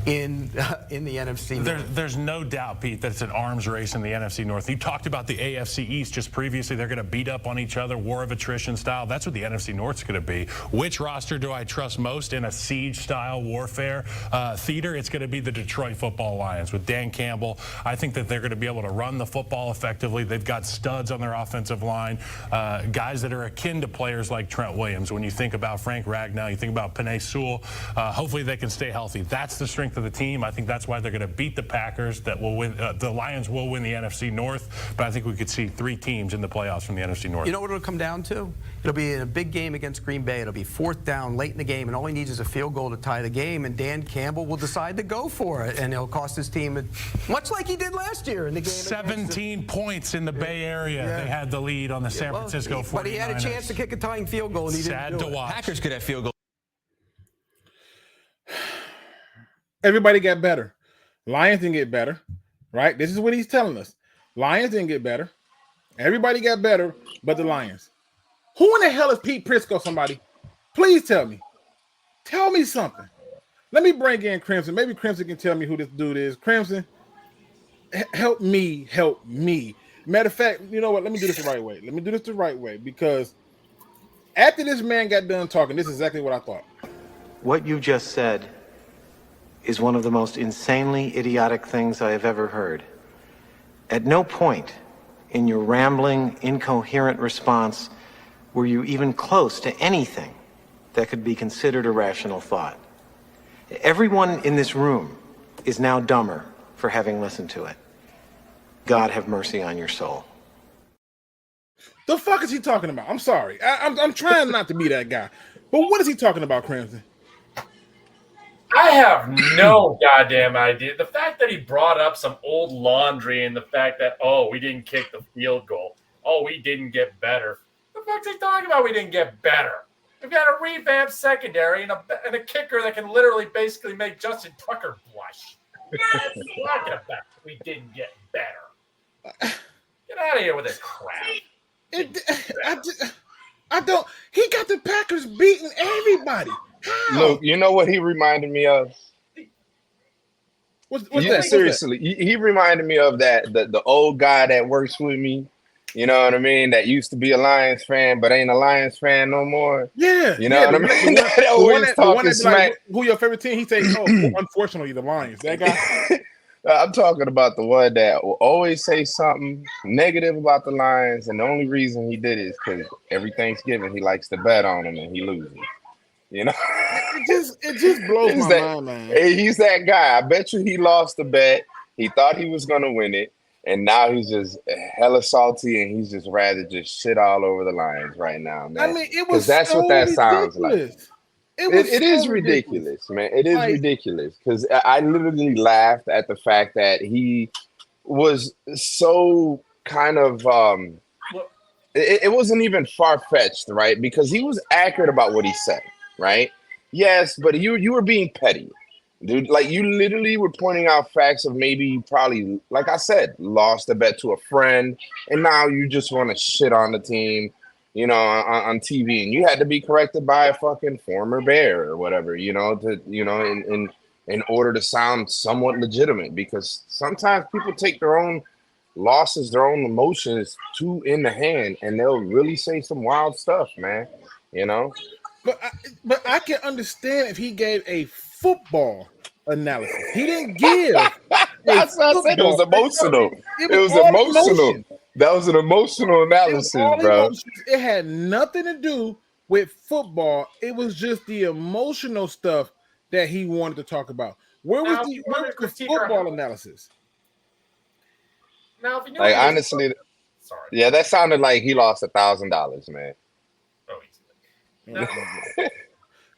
in the NFC North. There's no doubt, Pete, that it's an arms race in the NFC North. You talked about the AFC East just previously. They're going to beat up on each other, war of attrition style. That's what the NFC North's going to be. Which roster do I trust most in a siege-style warfare theater? It's going to be the Detroit Football Lions with Dan Campbell. I think that they're going to be able to run the football effectively. They've got studs on their offensive line, guys that are akin to players like Trent Williams. When you think about Frank Ragnow, you think about Penei Sewell. Hopefully they can stay healthy. That's the strength of the team. I think that's why they're going to beat the Packers. That will win. The Lions will win the NFC North, but I think we could see 3 teams in the playoffs from the NFC North. You know what it'll come down to? It'll be in a big game against Green Bay. It'll be 4th down late in the game, and all he needs is a field goal to tie the game, and Dan Campbell will decide to go for it, and it'll cost his team, much like he did last year in the game. 17 points in the Bay Area. Yeah. They had the lead on the San Francisco 49ers. But he had a chance to kick a tying field goal, and he didn't do it. Watch. Packers could have field goal. Everybody got better. Lions didn't get better, right? This is what he's telling us. Lions didn't get better. Everybody got better, but the Lions. Who in the hell is Pete Prisco? Somebody, please tell me. Tell me something. Let me bring in Crimson. Maybe Crimson can tell me who this dude is. Crimson, help me. Help me. Matter of fact, you know what? Let me do this the right way. Let me do this the right way, because after this man got done talking, this is exactly what I thought. What you just said is one of the most insanely idiotic things I have ever heard. At no point in your rambling, incoherent response were you even close to anything that could be considered a rational thought. Everyone in this room is now dumber for having listened to it. God have mercy on your soul. The fuck is he talking about? I'm sorry. I'm trying not to be that guy. But what is he talking about, Crimson? I have no goddamn idea. The fact that he brought up some old laundry and the fact that, we didn't kick the field goal. We didn't get better. The fuck's he talking about? We didn't get better. We've got a revamped secondary and a kicker that can literally basically make Justin Tucker blush. That's talking about. We didn't get better. Get out of here with this crap. I don't. He got the Packers beating everybody. How? Look, you know what he reminded me of? What's that? Seriously, he reminded me of the old guy that works with me. You know what I mean? That used to be a Lions fan, but ain't a Lions fan no more. Yeah, you know what I mean. That always talking smack. Like, who your favorite team? He say, unfortunately, the Lions. That guy. I'm talking about the one that will always say something negative about the Lions, and the only reason he did it is because every Thanksgiving he likes to bet on them and he loses. You know, it just blows my mind, man. He's that guy. I bet you he lost the bet. He thought he was gonna win it, and now he's just hella salty, and he's just rather just shit all over the Lions right now, man. I mean, it was that's so what that ridiculous. Sounds like. It is ridiculous, man. It is ridiculous because I literally laughed at the fact that he was so kind of it wasn't even far-fetched, right? Because he was accurate about what he said, right? Yes, but you were being petty, dude. Like, you literally were pointing out facts of maybe you probably, like I said, lost a bet to a friend, and now you just want to shit on the team, you know, on TV, and you had to be corrected by a fucking former Bear or whatever, you know, and in order to sound somewhat legitimate, because sometimes people take their own losses, their own emotions too in the hand, and they'll really say some wild stuff, man. You know? But I can understand if he gave a football analysis. He didn't give. That's what I said. It was emotional. It It was all emotional. emotion. That was an emotional It was analysis, all bro. emotions. It had nothing to do with football. It was just the emotional stuff that he wanted to talk about. Where was Now, if the you wanted to critique our- football analysis? Now, if you knew Like, he was- honestly, sorry. yeah, that sounded like he lost $1,000, man. Oh, easily.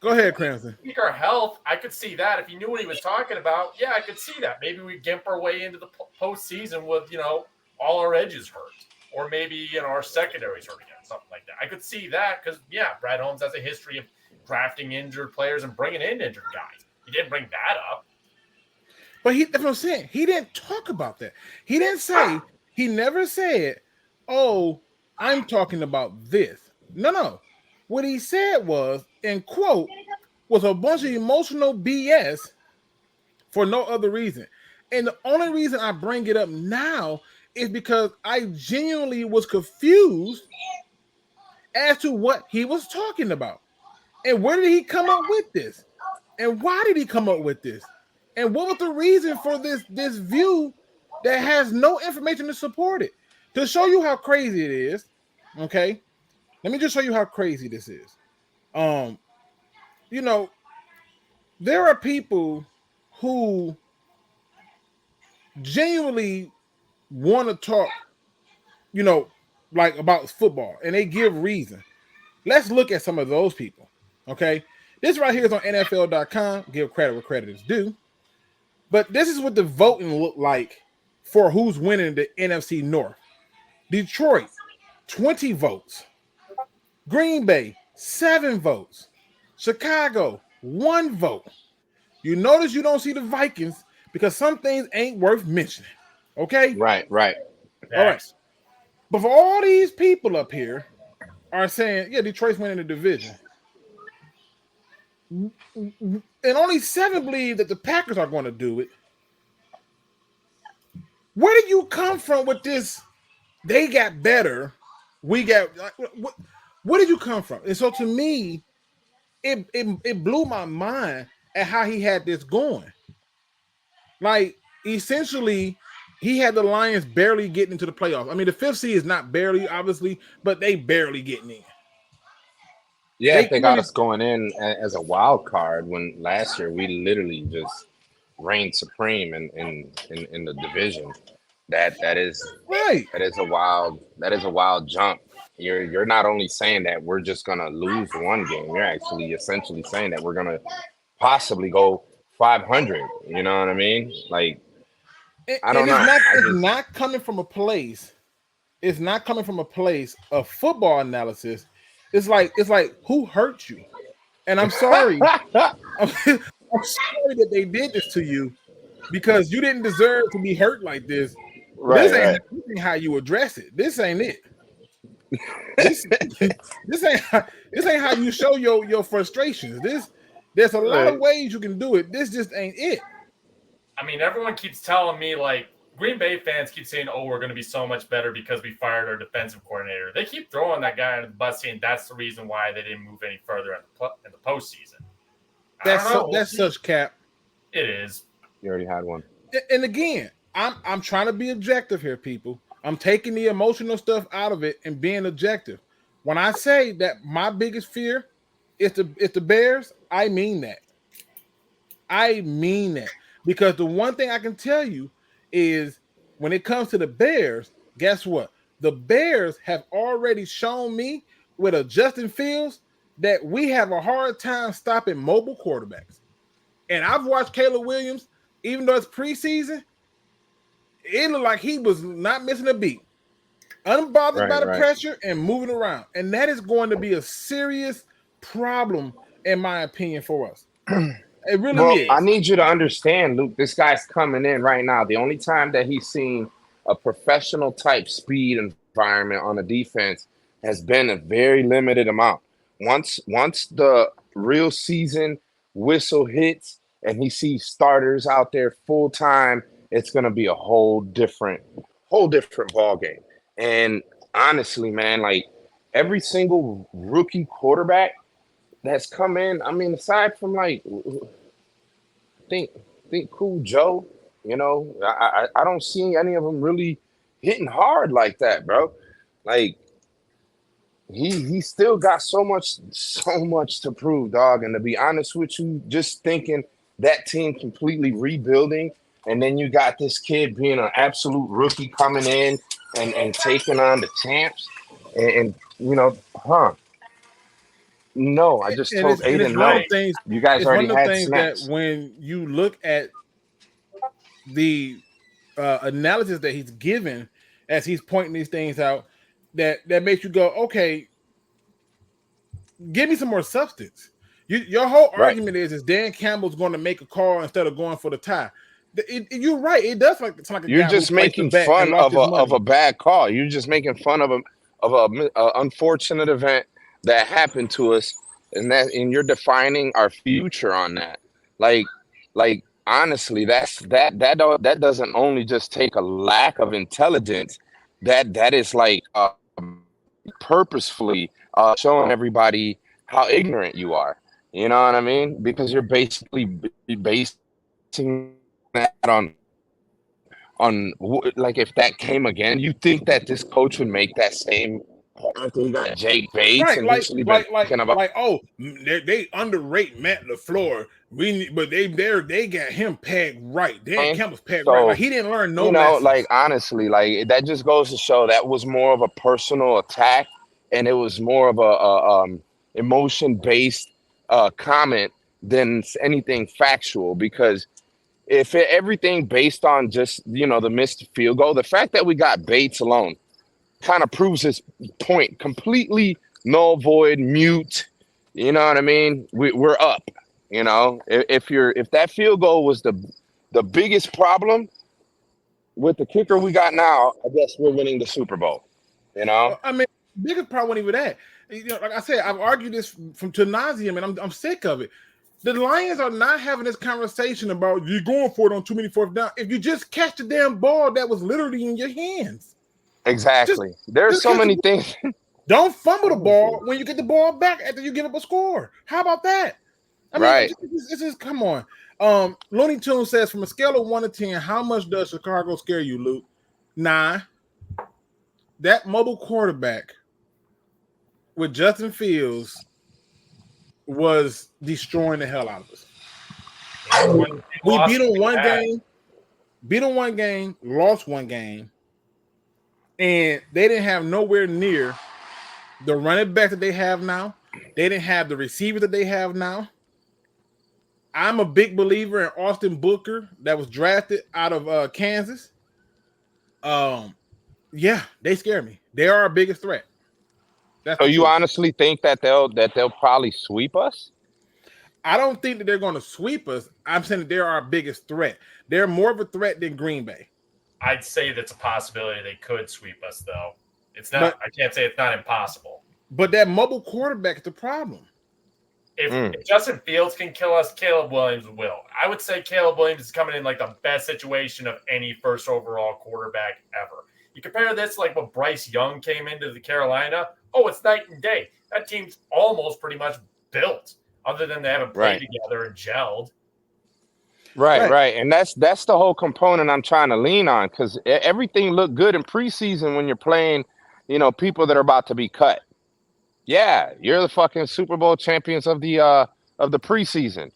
Go ahead, Cranston. Critique our health, I could see that. If he knew what he was talking about, yeah, I could see that. Maybe we gimp our way into the postseason with, all our edges hurt. Or maybe, our secondaries hurt again, something like that. I could see that because, yeah, Brad Holmes has a history of drafting injured players and bringing in injured guys. He didn't bring that up. But that's what I'm saying. He didn't talk about that. He didn't say, he never said, oh, I'm talking about this. No. What he said was, and quote, was a bunch of emotional BS for no other reason. And the only reason I bring it up now is because I genuinely was confused as to what he was talking about. And where did he come up with this? And why did he come up with this? And what was the reason for this view that has no information to support it? To show you how crazy it is, okay? Let me just show you how crazy this is. There are people who genuinely want to talk, like about football, and they give reason. Let's look at some of those people, okay? This right here is on NFL.com. Give credit where credit is due. But this is what the voting looked like for who's winning the NFC North. Detroit, 20 votes. Green Bay, 7 votes. Chicago, 1 vote. You notice you don't see the Vikings because some things ain't worth mentioning. Okay? Right. All right. But for all these people up here are saying, yeah, Detroit's winning the division. And only 7 believe that the Packers are going to do it. Where did you come from with this? They got better. We got where did you come from? And so to me, it blew my mind at how he had this going. Like, essentially, he had the Lions barely getting into the playoffs. I mean, the 5th seed is not barely, obviously, but they barely getting in. Yeah, they got us going in as a wild card when last year we literally just reigned supreme in the division. That is right. That is a wild jump. You're not only saying that we're just gonna lose one game. You're actually essentially saying that we're gonna possibly go 500. You know what I mean? Like, I don't know. It's not coming from a place. It's not coming from a place of football analysis. It's like who hurt you? And I'm sorry. I'm sorry that they did this to you because you didn't deserve to be hurt like this. Right, this ain't how you address it. This ain't it. This ain't how you show your frustrations. There's a lot of ways you can do it. This just ain't it. I mean, everyone keeps telling me, like, Green Bay fans keep saying, oh, we're going to be so much better because we fired our defensive coordinator. They keep throwing that guy under the bus saying that's the reason why they didn't move any further in the postseason. That's such cap. It is. You already had one. And again, I'm trying to be objective here, people. I'm taking the emotional stuff out of it and being objective. When I say that my biggest fear is the Bears, I mean that. I mean that. Because the one thing I can tell you is when it comes to the Bears, guess what? The Bears have already shown me with a Justin Fields that we have a hard time stopping mobile quarterbacks. And I've watched Caleb Williams, even though it's preseason, it looked like he was not missing a beat. Unbothered by the pressure and moving around. And that is going to be a serious problem, in my opinion, for us. It really is. I need you to understand, Luke, this guy's coming in right now. The only time that he's seen a professional type speed environment on the defense has been a very limited amount. Once the real season whistle hits and he sees starters out there full time, it's gonna be a whole different ball game. And honestly, man, like every single rookie quarterback that's come in, I mean, aside from like think Cool Joe, you know, I don't see any of them really hitting hard like that, bro. Like he still got so much to prove, dog. And to be honest with you, just thinking that team completely rebuilding, and then you got this kid being an absolute rookie coming in and taking on the champs, and you know, no, I just told Aiden, no, you guys already had snaps. That when you look at the analysis that he's given as he's pointing these things out, that makes you go, okay, give me some more substance. Your whole argument is Dan Campbell's going to make a call instead of going for the tie. You're right. It does sound like a you're guy just making fun of a bad call. You're just making fun of a unfortunate event that happened to us, and you're defining our future on that. Like honestly, that doesn't only just take a lack of intelligence. That is like purposefully showing everybody how ignorant you are. You know what I mean? Because you're basically basing that on like, if that came again, you think that this coach would make that same Jake Bates, right? They underrate Matt LaFleur. But they got him pegged right. Dan Campbell's pegged right. Like, he didn't learn no lessons. Like honestly, like that just goes to show that was more of a personal attack, and it was more of a emotion based comment than anything factual. Because if everything based on just the missed field goal, the fact that we got Bates alone kind of proves his point. Completely null, void, mute. You know what I mean? We're up. If that field goal was the biggest problem with the kicker we got now, I guess we're winning the Super Bowl. I mean, biggest problem wasn't even that. Like I said, I've argued this from to nauseam, and I'm sick of it. The Lions are not having this conversation about you going for it on too many fourth down. If you just catch the damn ball that was literally in your hands. Exactly. There's so many things. Don't fumble the ball when you get the ball back after you give up a score. How about that? I mean, right. This is come on. Looney Tunes says, from a scale of 1 to 10, how much does Chicago scare you, Luke? 9. That mobile quarterback with Justin Fields was destroying the hell out of us. We beat them one game, lost one game, and they didn't have nowhere near the running back that they have now. They didn't have the receivers that they have now. I'm a big believer in Austin Booker that was drafted out of Kansas. Yeah, they scare me. They are our biggest threat. So you honestly think that they'll probably sweep us? I don't think that they're going to sweep us. I'm saying that they're our biggest threat. They're more of a threat than Green Bay. I'd say that's a possibility they could sweep us, though. It's not. I can't say it's not impossible. But that mobile quarterback is the problem. If Justin Fields can kill us, Caleb Williams will. I would say Caleb Williams is coming in like the best situation of any first overall quarterback ever. You compare this like when Bryce Young came into the Carolina. Oh, it's night and day. That team's almost pretty much built, other than they haven't played together and gelled. Right. And that's the whole component I'm trying to lean on, because everything looked good in preseason when you're playing, people that are about to be cut. Yeah, you're the fucking Super Bowl champions of the preseason.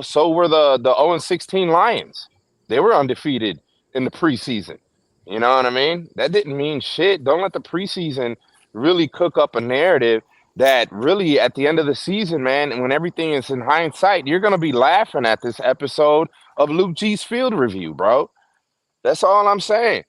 So were the 0-16 Lions. They were undefeated in the preseason. You know what I mean? That didn't mean shit. Don't let the preseason really cook up a narrative that really at the end of the season, man, when everything is in hindsight, you're going to be laughing at this episode of Luke G's Field Review, bro. That's all I'm saying.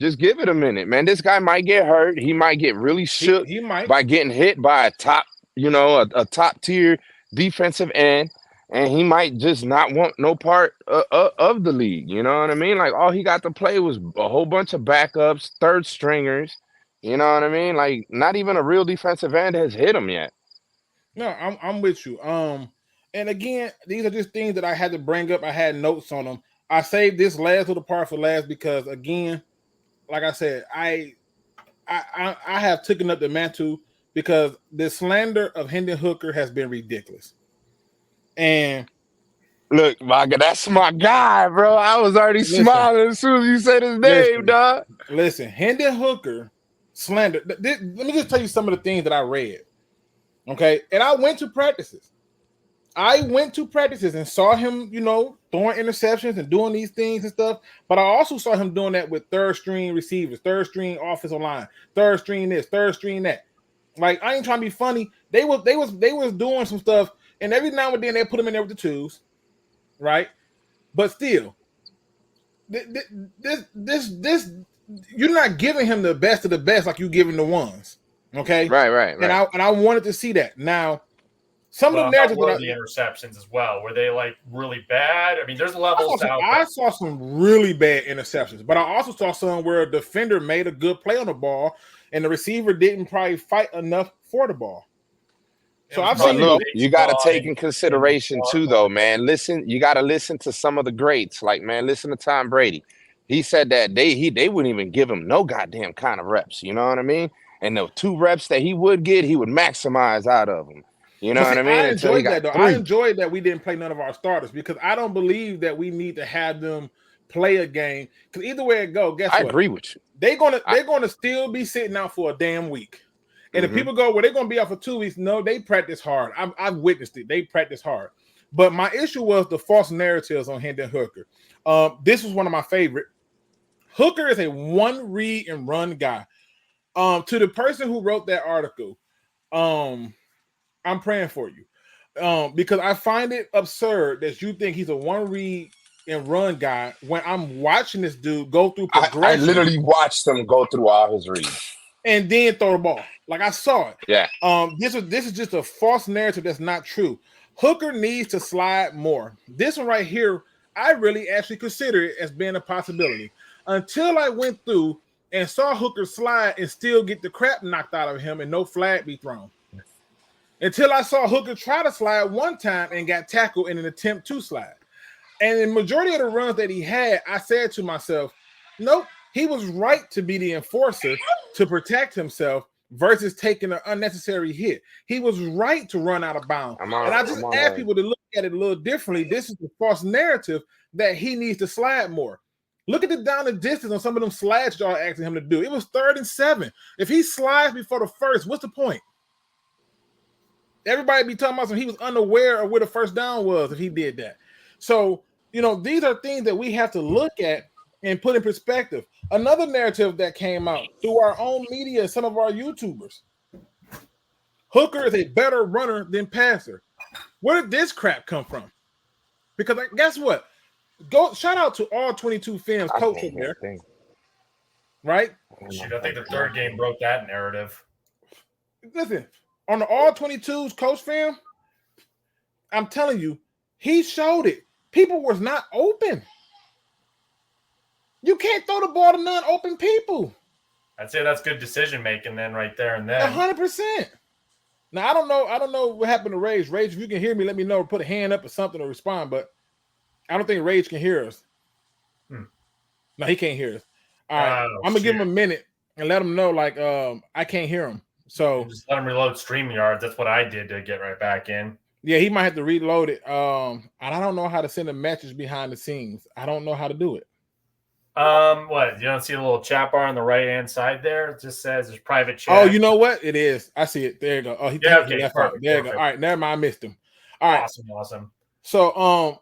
Just give it a minute, man. This guy might get hurt. He might get really shook by getting hit by a top, a top tier defensive end. And he might just not want no part of the league. You know what I mean? Like, all he got to play was a whole bunch of backups, third stringers. You know what I mean? Like, not even a real defensive end has hit him yet. No, I'm with you. And And again, these are just things that I had to bring up. I had notes on them. I saved this last little part for last because, again, like I said, I have taken up the mantle because the slander of Hendon Hooker has been ridiculous. And look, that's my guy, bro. I was already smiling as soon as you said his name, dog. Listen, Hendon Hooker slander. Let me just tell you some of the things that I read. Okay, and I went to practices. And saw him, throwing interceptions and doing these things and stuff. But I also saw him doing that with third string receivers, third string offensive line, third string this, third string that. Like, I ain't trying to be funny. They was doing some stuff, and every now and then they put him in there with the twos, right? But still, this you're not giving him the best of the best like you giving the ones, okay? Right. And I wanted to see that. Now, some of the narratives were the interceptions as well. Were they like really bad? I mean, there's levels. I saw some really bad interceptions, but I also saw some where a defender made a good play on the ball, and the receiver didn't probably fight enough for the ball. So I've seen. Look, you got to take in consideration too, though, man. Listen, you got to listen to some of the greats. Like, man, listen to Tom Brady. He said that they wouldn't even give him no goddamn kind of reps. You know what I mean? And the 2 reps that he would get, he would maximize out of them. You know what I mean? I enjoyed that, though. I enjoyed that we didn't play none of our starters because I don't believe that we need to have them play a game. Because either way it go, guess what? I agree with you. They're gonna still be sitting out for a damn week. And if people go, well, they're gonna be out for 2 weeks. No, they practice hard. I've witnessed it. They practice hard. But my issue was the false narratives on Hendon Hooker. This was one of my favorite. Hooker is a one read and run guy. To the person who wrote that article, I'm praying for you because I find it absurd that you think he's a one read and run guy when I'm watching this dude go through progression. I literally watched him go through all his reads and then throw the ball. Like I saw it. Yeah. This is just a false narrative that's not true. Hooker needs to slide more. This one right here, I really actually consider it as being a possibility until I went through and saw Hooker slide and still get the crap knocked out of him and no flag be thrown. Until I saw Hooker try to slide one time and got tackled in an attempt to slide. And the majority of the runs that he had, I said to myself, nope, he was right to be the enforcer to protect himself versus taking an unnecessary hit. He was right to run out of bounds. And I just ask people to look at it a little differently. This is the false narrative that he needs to slide more. Look at the down and distance on some of them slides y'all asking him to do. It was 3rd and 7. If he slides before the first, what's the point? Everybody be talking about he was unaware of where the first down was if he did that. So, these are things that we have to look at and put in perspective. Another narrative that came out through our own media, some of our YouTubers. Hooker is a better runner than passer. Where did this crap come from? Because guess what? Go shout out to all 22 Films coach in there. Right? Shoot, I think the 3rd game broke that narrative. Listen, on the all 22s coach film, I'm telling you, he showed it. People was not open. You can't throw the ball to non-open people. I'd say that's good decision making then right there and then. 100%. Now I don't know what happened to Rage. Rage, if you can hear me, let me know. Put a hand up or something to respond. But I don't think Rage can hear us. No, he can't hear us. All right, I'm gonna give him a minute and let him know I can't hear him. So just let him reload StreamYard. That's what I did to get right back in. Yeah, he might have to reload it. And I don't know how to send a message behind the scenes. I don't know how to do it. What? You don't see a little chat bar on the right hand side there? It just says there's private chat. Oh, you know what? It is. I see it. There you go. Oh, he okay, left perfect, there you go. All right, never mind. I missed him. All right. Awesome. So,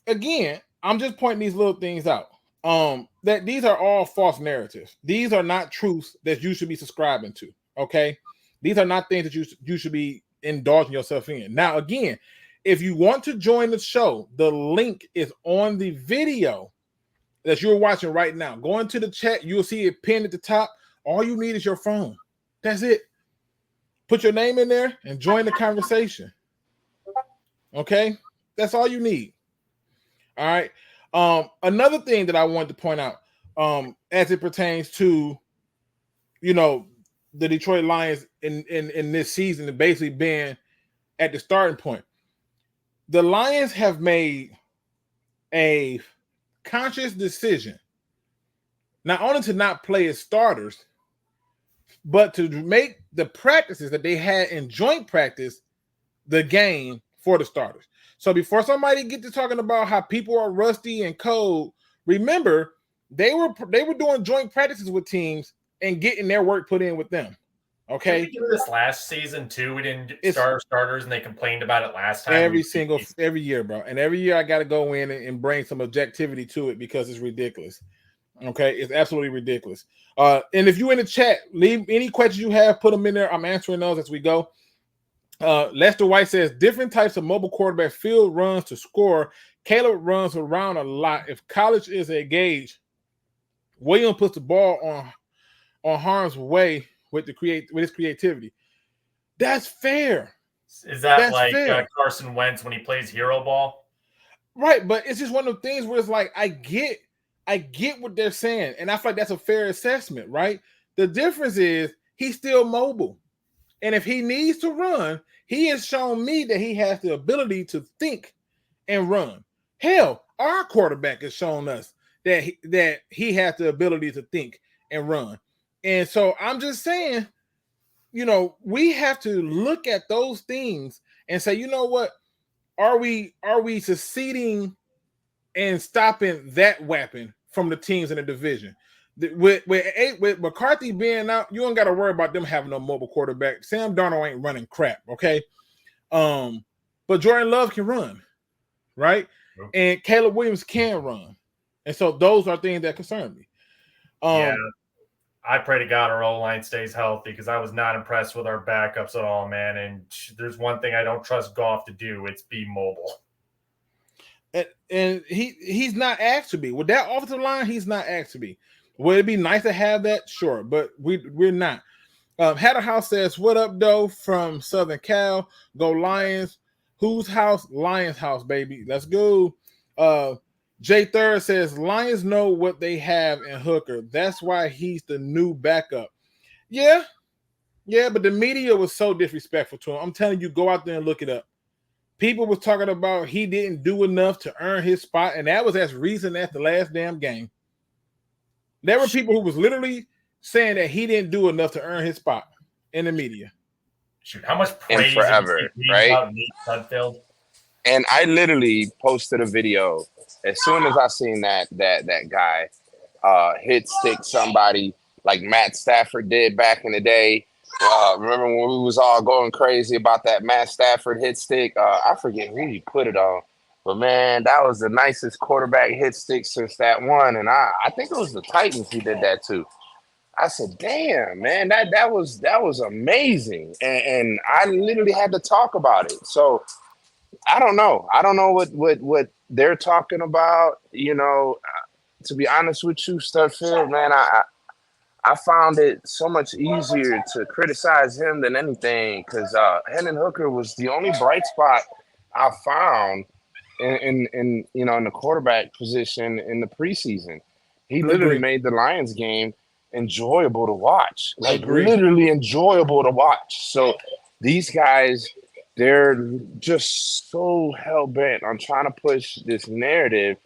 again, I'm just pointing these little things out. That these are all false narratives. These are not truths that you should be subscribing to. Okay, these are not things that you should be indulging yourself in. Now, again, if you want to join the show, the link is on the video that you're watching right now. Go into the chat, you'll see it pinned at the top. All you need is your phone. That's it. Put your name in there and join the conversation. Okay, that's all you need. All right. Another thing that I wanted to point out, as it pertains to, the Detroit Lions in this season, and basically being at the starting point. the Lions have made a conscious decision not only to not play as starters, but to make the practices that they had in joint practice the game for the starters. So before somebody get to talking about how people are rusty and cold, remember they were doing joint practices with teams and getting their work put in with them. Okay. Did we do this last season too? We didn't start our starters, and they complained about it last time. Every year, bro. And every year I got to go in and bring some objectivity to it because it's ridiculous. Okay, it's absolutely ridiculous. And if you in the chat, leave any questions you have, put them in there. I'm answering those as we go. Lester White says different types of mobile quarterback field runs to score. Caleb runs around a lot. If college is a gauge, William puts the ball on harm's way with his creativity. That's fair. Is that like Carson Wentz when he plays hero ball? Right, but it's just one of the things where it's like I get what they're saying, and I feel like that's a fair assessment, right? The difference is he's still mobile. And if he needs to run, he has shown me that he has the ability to think and run. Hell, our quarterback has shown us that he has the ability to think and run. And so I'm just saying, we have to look at those things and say, you know what? Are we succeeding and stopping that weapon from the teams in the division? With McCarthy being out, you don't got to worry about them having no mobile quarterback. Sam Darnold ain't running crap, okay? But Jordan Love can run, right? Yep. And Caleb Williams can run. And so those are things that concern me. I pray to God our O-line stays healthy because I was not impressed with our backups at all, man. And there's one thing I don't trust Goff to do. It's be mobile. And he's not asked to be. With that offensive line, he's not asked to be. Would it be nice to have that? Sure, but we're not. Hatter House says, what up, though, from Southern Cal? Go Lions. Whose house? Lions house, baby. Let's go. Jay Third says, Lions know what they have in Hooker. That's why he's the new backup. Yeah, but the media was so disrespectful to him. I'm telling you, go out there and look it up. People was talking about he didn't do enough to earn his spot, and that was as recent as the last damn game. There were people who was literally saying that he didn't do enough to earn his spot in the media. Shoot, how much praise forever, right? Sudfeld? And I literally posted a video as soon as I seen that guy hit stick somebody like Matt Stafford did back in the day. Remember when we was all going crazy about that Matt Stafford hit stick? I forget who he put it on. But, man, that was the nicest quarterback hit stick since that one. And I think it was the Titans who did that too. I said, damn, man, that was amazing. And I literally had to talk about it. So I don't know. I don't know what they're talking about. To be honest with you, Studfield, man, I found it so much easier to criticize him than anything because Hendon Hooker was the only bright spot I found in the quarterback position in the preseason. He literally made the Lions game enjoyable to watch, literally enjoyable to watch. So these guys, they're just so hell-bent on trying to push this narrative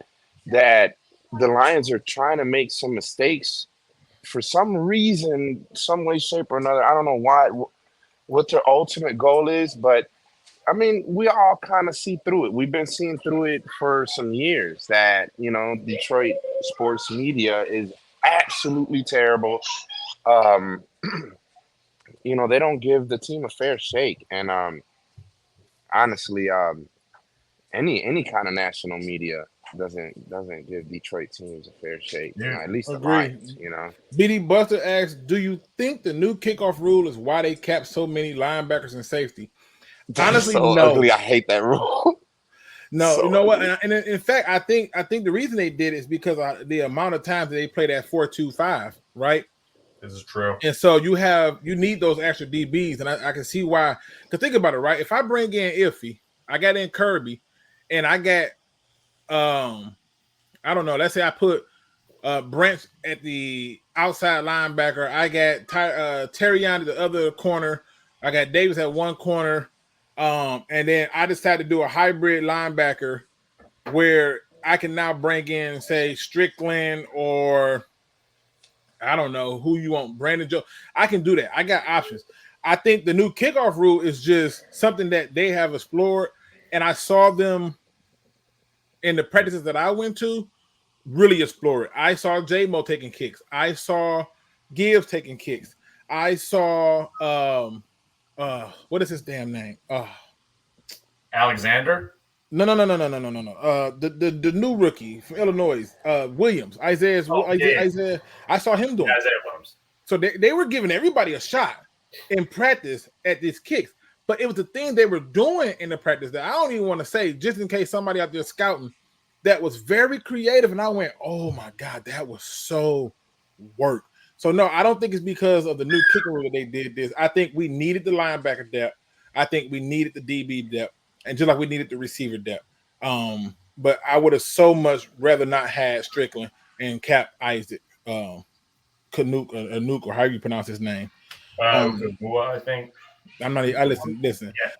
that the Lions are trying to make some mistakes for some reason, some way, shape, or another. I don't know what their ultimate goal is, but I mean, we all kind of see through it. We've been seeing through it for some years that, Detroit sports media is absolutely terrible. They don't give the team a fair shake. And honestly, any kind of national media doesn't give Detroit teams a fair shake. At least the Lions, BD Buster asks, do you think the new kickoff rule is why they capped so many linebackers and safety? Honestly, so no. Ugly. I hate that rule. No, so you know what? And in fact, I think the reason they did is because of the amount of times that they play that 4-2-5, right? This is true. And so you need those extra DBs, and I can see why. Because think about it, right? If I bring in Iffy, I got in Kirby, and I got I don't know. Let's say I put Brent at the outside linebacker. I got Terry on the other corner. I got Davis at one corner. And then I decided to do a hybrid linebacker where I can now bring in, say, Strickland or I don't know who you want, Brandon Joe. I can do that. I got options. I think the new kickoff rule is just something that they have explored, and I saw them in the practices that I went to really explore it. I saw J-Mo taking kicks. I saw Gibbs taking kicks. I saw what is his damn name? Alexander? No. The new rookie from Illinois, Williams. Isaiah. I saw him doing. Isaiah Williams. So they were giving everybody a shot in practice at these kicks, but it was the thing they were doing in the practice that I don't even want to say, just in case somebody out there scouting, that was very creative. And I went, oh my God, that was so work. So no, I don't think it's because of the new kicker rule that they did this. I think we needed the linebacker depth. I think we needed the DB depth. And just like we needed the receiver depth. But I would have so much rather not had Strickland and Cap Isaac, Canuck or however you pronounce his name. I think. I'm not. Listen. Yeah.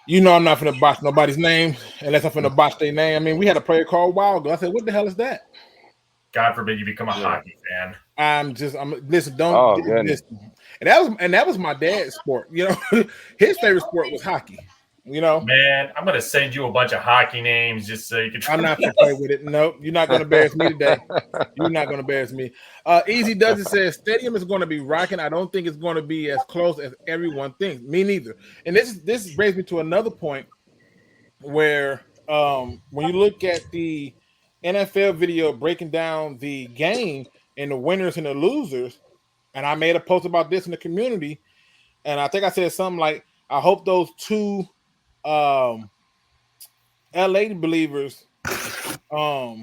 You know I'm not finna botch nobody's name unless I'm finna botch their name. I mean, we had a player called Wild Girl. I said, what the hell is that? God forbid you become a hockey fan. I'm listen, don't listen. And that was my dad's sport. You know, his favorite sport was hockey. You know, man, I'm gonna send you a bunch of hockey names just so you can. I'm not gonna play with it. No, you're not gonna embarrass me today. You're not gonna embarrass me. Easy Does It says stadium is going to be rocking. I don't think it's going to be as close as everyone thinks. Me neither. And this brings me to another point where when you look at the NFL video breaking down the game and the winners and the losers, and I made a post about this in the community, and I think I said something like, I hope those two LA believers are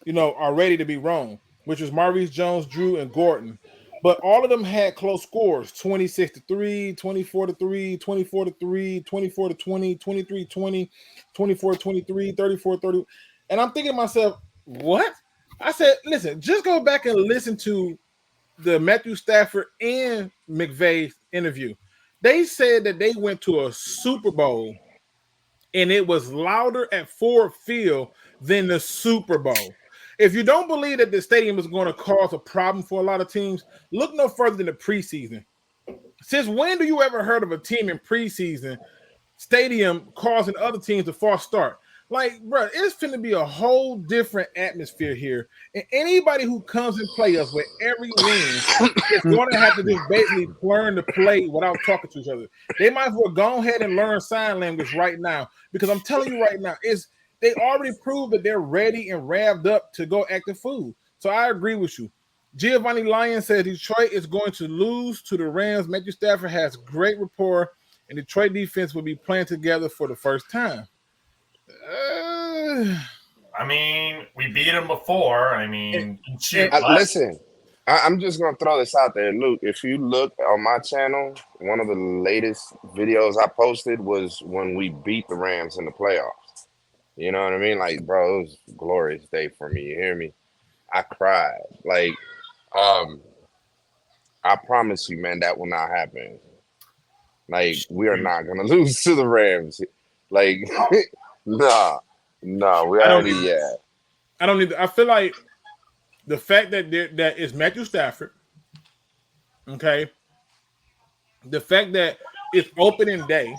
ready to be wrong, which was Maurice Jones, Drew, and Gordon. But all of them had close scores: 26-3, 24-3, 24-3, 24-20, 23-20, 24-23, 34-30. And I'm thinking to myself, what? I said, listen, just go back and listen to the Matthew Stafford and McVay interview. They said that they went to a Super Bowl and it was louder at Ford Field than the Super Bowl. If you don't believe that the stadium is going to cause a problem for a lot of teams, look no further than the preseason. Since when do you ever heard of a team in preseason stadium causing other teams a false start? Like, bro, it's going to be a whole different atmosphere here. And anybody who comes and play us with every win is going to have to just basically learn to play without talking to each other. They might as well go ahead and learn sign language right now, because I'm telling you right now, they already proved that they're ready and revved up to go act the fool. So I agree with you. Giovanni Lyon says Detroit is going to lose to the Rams. Matthew Stafford has great rapport, and Detroit defense will be playing together for the first time. I mean, we beat them before. I mean, listen, I'm just going to throw this out there. Luke, if you look on my channel, one of the latest videos I posted was when we beat the Rams in the playoffs. You know what I mean? Like, bro, it was a glorious day for me. You hear me? I cried. Like, I promise you, man, that will not happen. Like, we are not going to lose to the Rams. Like, no, we already, I don't need. I feel like the fact that that is Matthew Stafford, okay, the fact that it's opening day,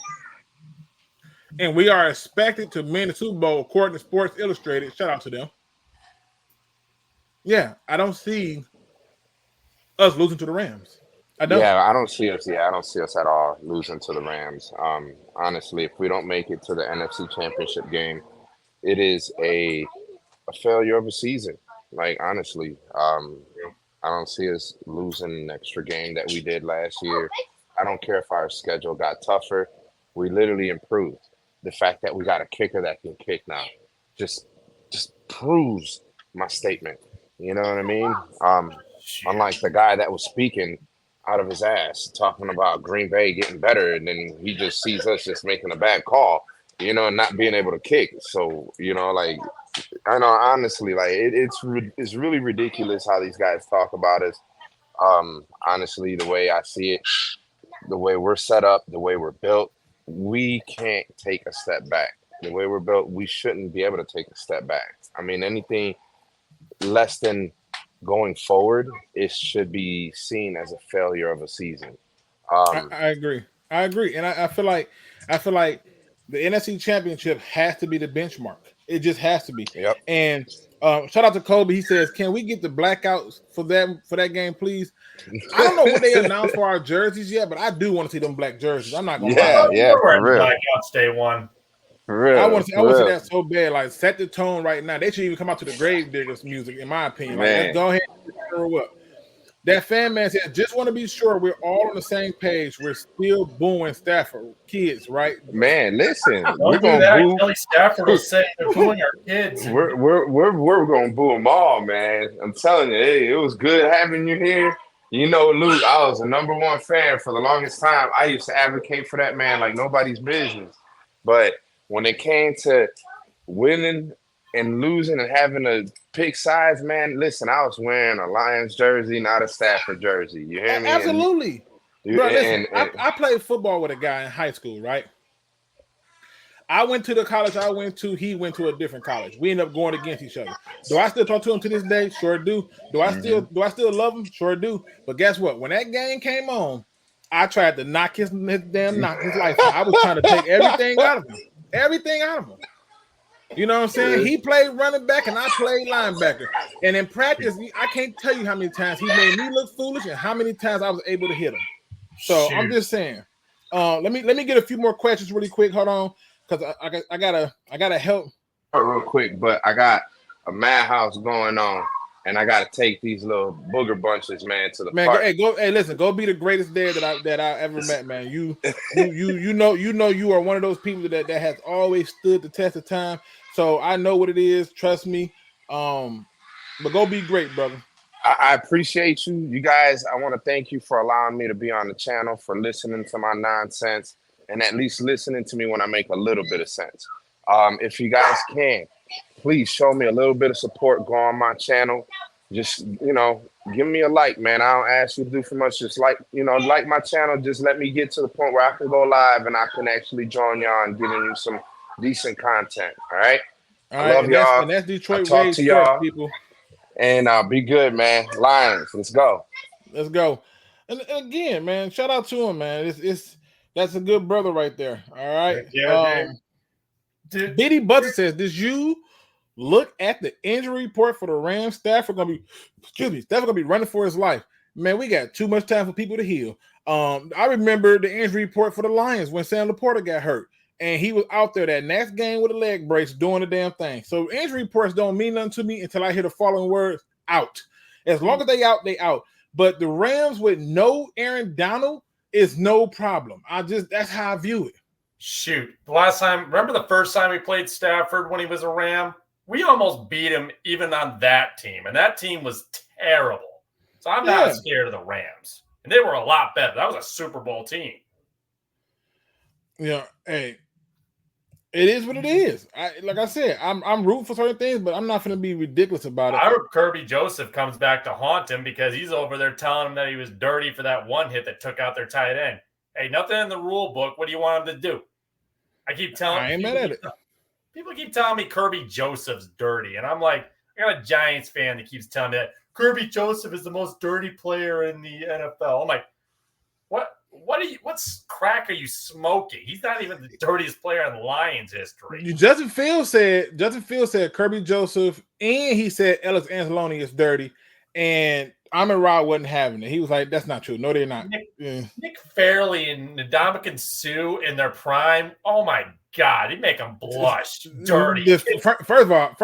and we are expected to win the Super Bowl according to Sports Illustrated. Shout out to them. Yeah, I don't see us losing to the Rams. I don't. Yeah, I don't see us. Yeah, I don't see us at all losing to the Rams. Honestly, if we don't make it to the NFC Championship game, it is a failure of a season. Like, honestly, I don't see us losing an extra game that we did last year. I don't care if our schedule got tougher. We literally improved. The fact that we got a kicker that can kick now just proves my statement. You know what I mean? Unlike the guy that was speaking out of his ass, talking about Green Bay getting better, and then he just sees us just making a bad call, you know, and not being able to kick. So, you know, like, I know, honestly, like, it's really ridiculous how these guys talk about us. Honestly, the way I see it, the way we're set up, the way we're built, we can't take a step back. The way we're built, we shouldn't be able to take a step back. I mean, anything less than going forward, it should be seen as a failure of a season. I agree. And I feel like the NFC Championship has to be the benchmark. It just has to be. Yep. And shout out to Kobe. He says, "Can we get the blackouts for that game, please?" I don't know what they announced for our jerseys yet, but I do want to see them black jerseys. I'm not gonna lie. Yeah, We're for in real. blackouts day one. For real. I want to for see real. that so bad. Like, set the tone right now. They should even come out to the Gravediggers music, in my opinion. Like, Man. let's go ahead and throw up. That fan man said, "Just want to be sure we're all on the same page. We're still booing Stafford kids, right?" Man, listen, we're Don't do gonna that. boo. Kelly Stafford will say they're booing our kids. We're gonna boo them all, man. I'm telling you, hey, it was good having you here. You know, Luke, I was a number one fan for the longest time. I used to advocate for that man like nobody's business. But when it came to winning and losing and having to pick sides, man, listen, I was wearing a Lions jersey, not a Stafford jersey. You hear me? Absolutely. And, Bro, listen, and- I played football with a guy in high school, right? I went to the college I went to. He went to a different college. We ended up going against each other. Do I still talk to him to this day? Sure do. Do I still love him? Sure do. But guess what? When that game came on, I tried to knock his life out. I was trying to take everything out of him. Everything out of him. You know what I'm saying? He played running back and I played linebacker. And in practice, I can't tell you how many times he made me look foolish and how many times I was able to hit him. So I'm just saying. Let me get a few more questions really quick. Hold on, because I gotta help. real quick, but I got a madhouse going on, and I got to take these little booger bunches, man, to the park. Listen, go be the greatest dad that I ever met, man. You know you are one of those people that has always stood the test of time. So I know what it is. Trust me. But go be great, brother. I appreciate you. You guys, I want to thank you for allowing me to be on the channel, for listening to my nonsense, and at least listening to me when I make a little bit of sense. If you guys can, please show me a little bit of support. Go on my channel. Just, give me a like, man. I don't ask you to do for much. Just like my channel. Just let me get to the point where I can go live and I can actually join y'all and giving you some decent content. All right. I love y'all. And that's Detroit talk Waves to y'all, first, people. And be good, man. Lions, let's go. Let's go. And again, man, shout out to him, man. That's a good brother right there. All right. Yeah, dude. Biddy Butter says, "Did you look at the injury report for the Rams? Stafford gonna be running for his life. Man, we got too much time for people to heal. I remember the injury report for the Lions when Sam Laporta got hurt. And he was out there that next game with a leg brace doing the damn thing. So injury reports don't mean nothing to me until I hear the following words: out. As long as they out, they out. But the Rams with no Aaron Donald is no problem. That's how I view it. Shoot. Remember the first time we played Stafford when he was a Ram? We almost beat him even on that team. And that team was terrible. So I'm not scared of the Rams. And they were a lot better. That was a Super Bowl team. Yeah, hey. It is what it is. Like I said, I'm rooting for certain things, but I'm not going to be ridiculous about it. I hope Kirby Joseph comes back to haunt him because he's over there telling him that he was dirty for that one hit that took out their tight end. Hey, nothing in the rule book. What do you want him to do? I ain't mad at it. People keep telling me Kirby Joseph's dirty, and I'm like, I got a Giants fan that keeps telling me that Kirby Joseph is the most dirty player in the NFL. I'm like, what's crack are you smoking? He's not even the dirtiest player in Lions history. Justin Fields said Kirby Joseph, and he said Alex Anzalone is dirty, and Amon-Ra wasn't having it. He was like, that's not true. No, they're not. Nick Fairley and Ndamukong Suh in their prime. Oh my God, he'd make them blush. Dirty. First of all,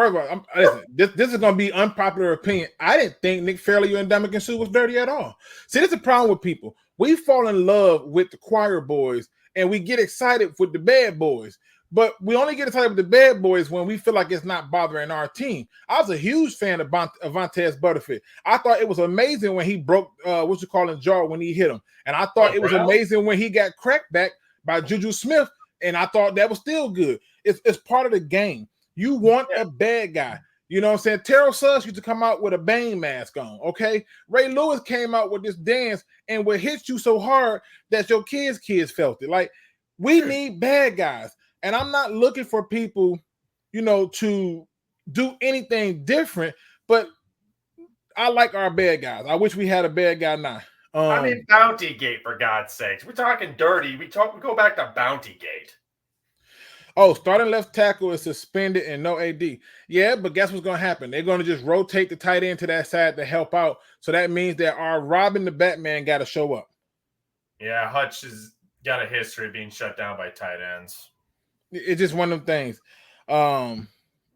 listen, this is going to be unpopular opinion. I didn't think Nick Fairley and Ndamukong Suh was dirty at all. See, this is a problem with people. We fall in love with the choir boys and we get excited with the bad boys, but we only get excited with the bad boys when we feel like it's not bothering our team. I was a huge fan of Vontaze Butterfield. I thought it was amazing when he broke jaw when he hit him. And I thought it was amazing when he got cracked back by Juju Smith. And I thought that was still good. It's part of the game. You want a bad guy. You know what I'm saying? Terrell Suggs used to come out with a Bane mask on, okay? Ray Lewis came out with this dance and would hit you so hard that your kids felt it. Like, We need bad guys. And I'm not looking for people, to do anything different, but I like our bad guys. I wish we had a bad guy now. I mean, Bounty Gate, for God's sakes. We're talking dirty. We go back to Bounty Gate. Oh, starting left tackle is suspended and no AD. Yeah, but guess what's going to happen? They're going to just rotate the tight end to that side to help out. So that means that our Robin the Batman got to show up. Yeah, Hutch has got a history of being shut down by tight ends. It's just one of them things.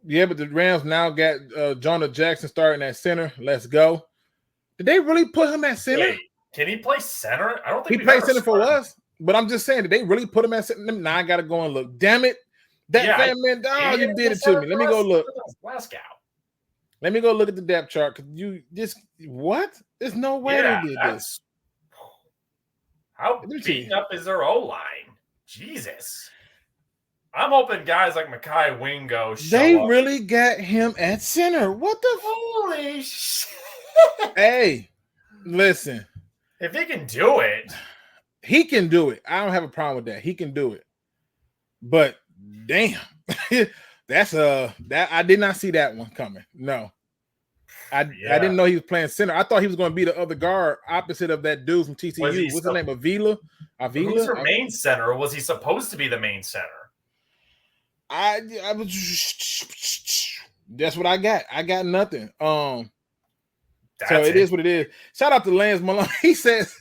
Yeah, but the Rams now got Jonah Jackson starting at center. Let's go. Did they really put him at center? Wait, can he play center? I don't think he played center for us. But I'm just saying, did they really put him at center? Now I got to go and look. Damn it. You did it to me. Let me go look. Glasgow. Let me go look at the depth chart. What? There's no way they did this. How beaten up is their O-line? Jesus. I'm hoping guys like Mekhi Wingo show They up. really got him at center. What the holy shit? Hey, listen. If he can do it. He can do it. I don't have a problem with that. He can do it. But damn. That's that I did not see that one coming. No. I didn't know he was playing center. I thought he was going to be the other guard opposite of that dude from TCU. What's his name? Avila? Who's their main center? Or was he supposed to be the main center? I was. That's what I got. I got nothing. So it is what it is. Shout out to Lance Malone. He says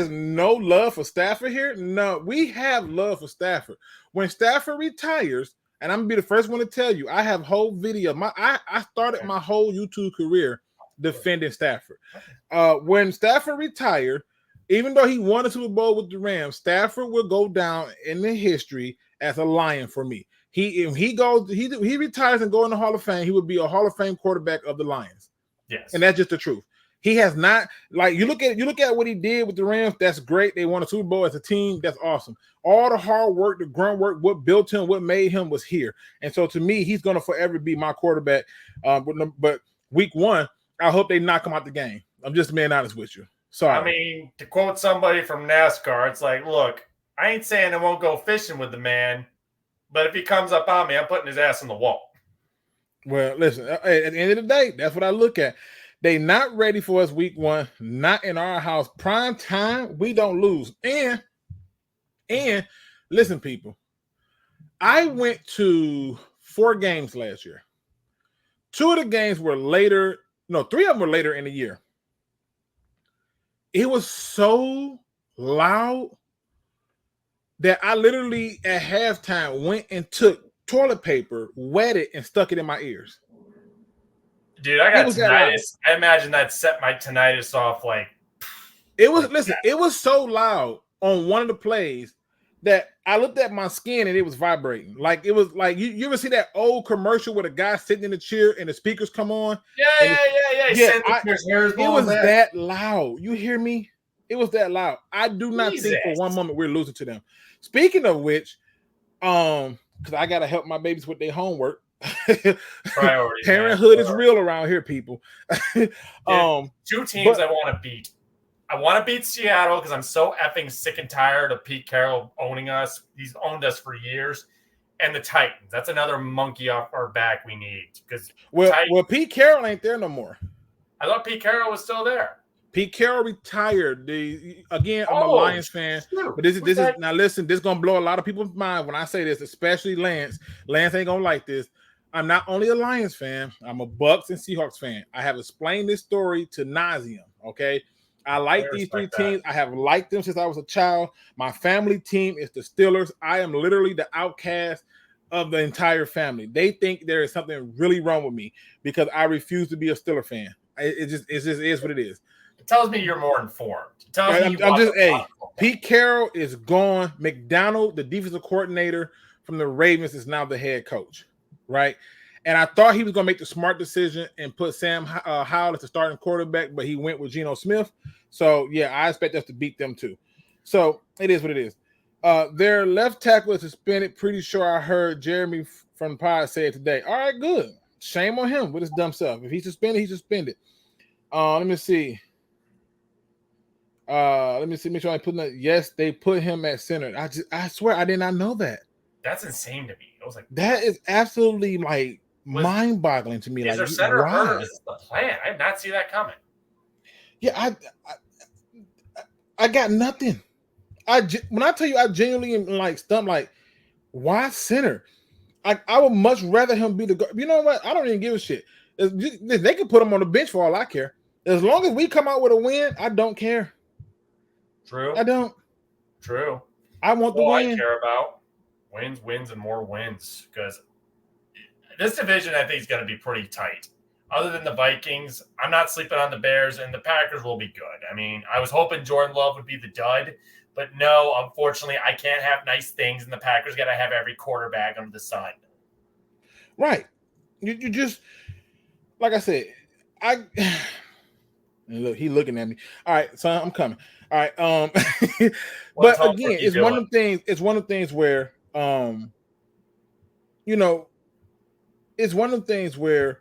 no love for Stafford here. No, we have love for Stafford. When Stafford retires, and I'm gonna be the first one to tell you, I have whole video. I started my whole YouTube career defending Stafford. When Stafford retired, even though he won a Super Bowl with the Rams, Stafford will go down in the history as a Lion for me. He retires and go in the Hall of Fame, he would be a Hall of Fame quarterback of the Lions. Yes. And that's just the truth. He has not, like, you look at what he did with the Rams, that's great. They won a Super Bowl as a team, that's awesome. All the hard work, the grunt work, what built him, what made him was here. And so to me, he's going to forever be my quarterback. But week one, I hope they knock him out the game. I'm just being honest with you. Sorry. I mean, to quote somebody from NASCAR, it's like, look, I ain't saying I won't go fishing with the man, but if he comes up on me, I'm putting his ass on the wall. Well, listen, at the end of the day, that's what I look at. They not ready for us week one, not in our house. Prime time, we don't lose. And listen, people, I went to 4 games last year. 2 of the games were later. No, 3 of them were later in the year. It was so loud that I literally at halftime went and took toilet paper, wet it, and stuck it in my ears. Dude, I got tinnitus. I imagine that set my tinnitus off like it was. Listen, it was so loud on one of the plays that I looked at my skin and it was vibrating. Like it was like you ever see that old commercial where the guy sitting in the chair and the speakers come on? Yeah. It was that loud. You hear me? It was that loud. I do not think for one moment we're losing to them. Speaking of which, because I gotta help my babies with their homework. Parenthood is real around here, people. 2 teams I want to beat. I want to beat Seattle because I'm so effing sick and tired of Pete Carroll owning us. He's owned us for years. And the Titans. That's another monkey off our back we need. Because Pete Carroll ain't there no more. I thought Pete Carroll was still there. Pete Carroll retired. I'm a Lions fan, but this is now. Listen, this is gonna blow a lot of people's mind when I say this, especially Lance. Lance ain't gonna like this. I'm not only a Lions fan, I'm a Bucks and Seahawks fan. I have explained this story to nauseum. Okay, I like these 3 teams. I have liked them since I was a child. My family team is the Steelers. I am literally the outcast of the entire family. They think there is something really wrong with me because I refuse to be a Steeler fan. It just is what it is. It tells me you're more informed. It tells me Pete Carroll is gone. McDonald, the defensive coordinator from the Ravens, is now the head coach, right? And I thought he was going to make the smart decision and put Sam Howell as the starting quarterback, but he went with Geno Smith. So, yeah, I expect us to beat them too. So, it is what it is. Their left tackle is suspended. Pretty sure I heard Jeremy from the pod say it today. All right, good. Shame on him with his dumb stuff. If he's suspended, he's suspended. Let me see. Let me see. Make sure I put that. Yes, they put him at center. I swear I did not know that. That's insane to me. I was like, That is absolutely like mind-boggling to me. is Like, there center why? hurt, or is this the plan? I did not see that coming. Yeah, I got nothing. When I tell you, I genuinely am like stumped. Like, why center? I would much rather him be the guard. You know what? I don't even give a shit. They can put him on the bench for all I care. As long as we come out with a win, I don't care. True. I don't. True. I want the All I win. care about wins, and more wins, because this division I think is going to be pretty tight. Other than the Vikings, I'm not sleeping on the Bears, and the Packers will be good. I mean, I was hoping Jordan Love would be the dud, but no, unfortunately, I can't have nice things, and the Packers got to have every quarterback under the sun. Right. You just, like I said, and look, he looking at me. All right, son, I'm coming. All right. But again, it's one of the things. It's one of the things where, it's one of the things where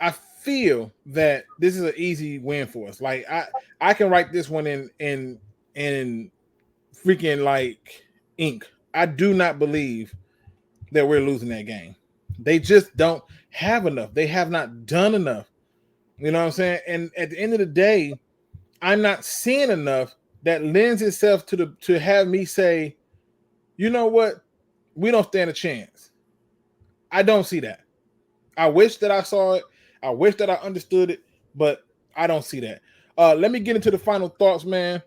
I feel that this is an easy win for us. Like I can write this one in freaking like ink. I do not believe that we're losing that game. They just don't have enough. They have not done enough. You know what I'm saying? And at the end of the day, I'm not seeing enough that lends itself to have me say, you know what? We don't stand a chance. I don't see that. I wish that I saw it. I wish that I understood it, but I don't see that. Let me get into the final thoughts, man.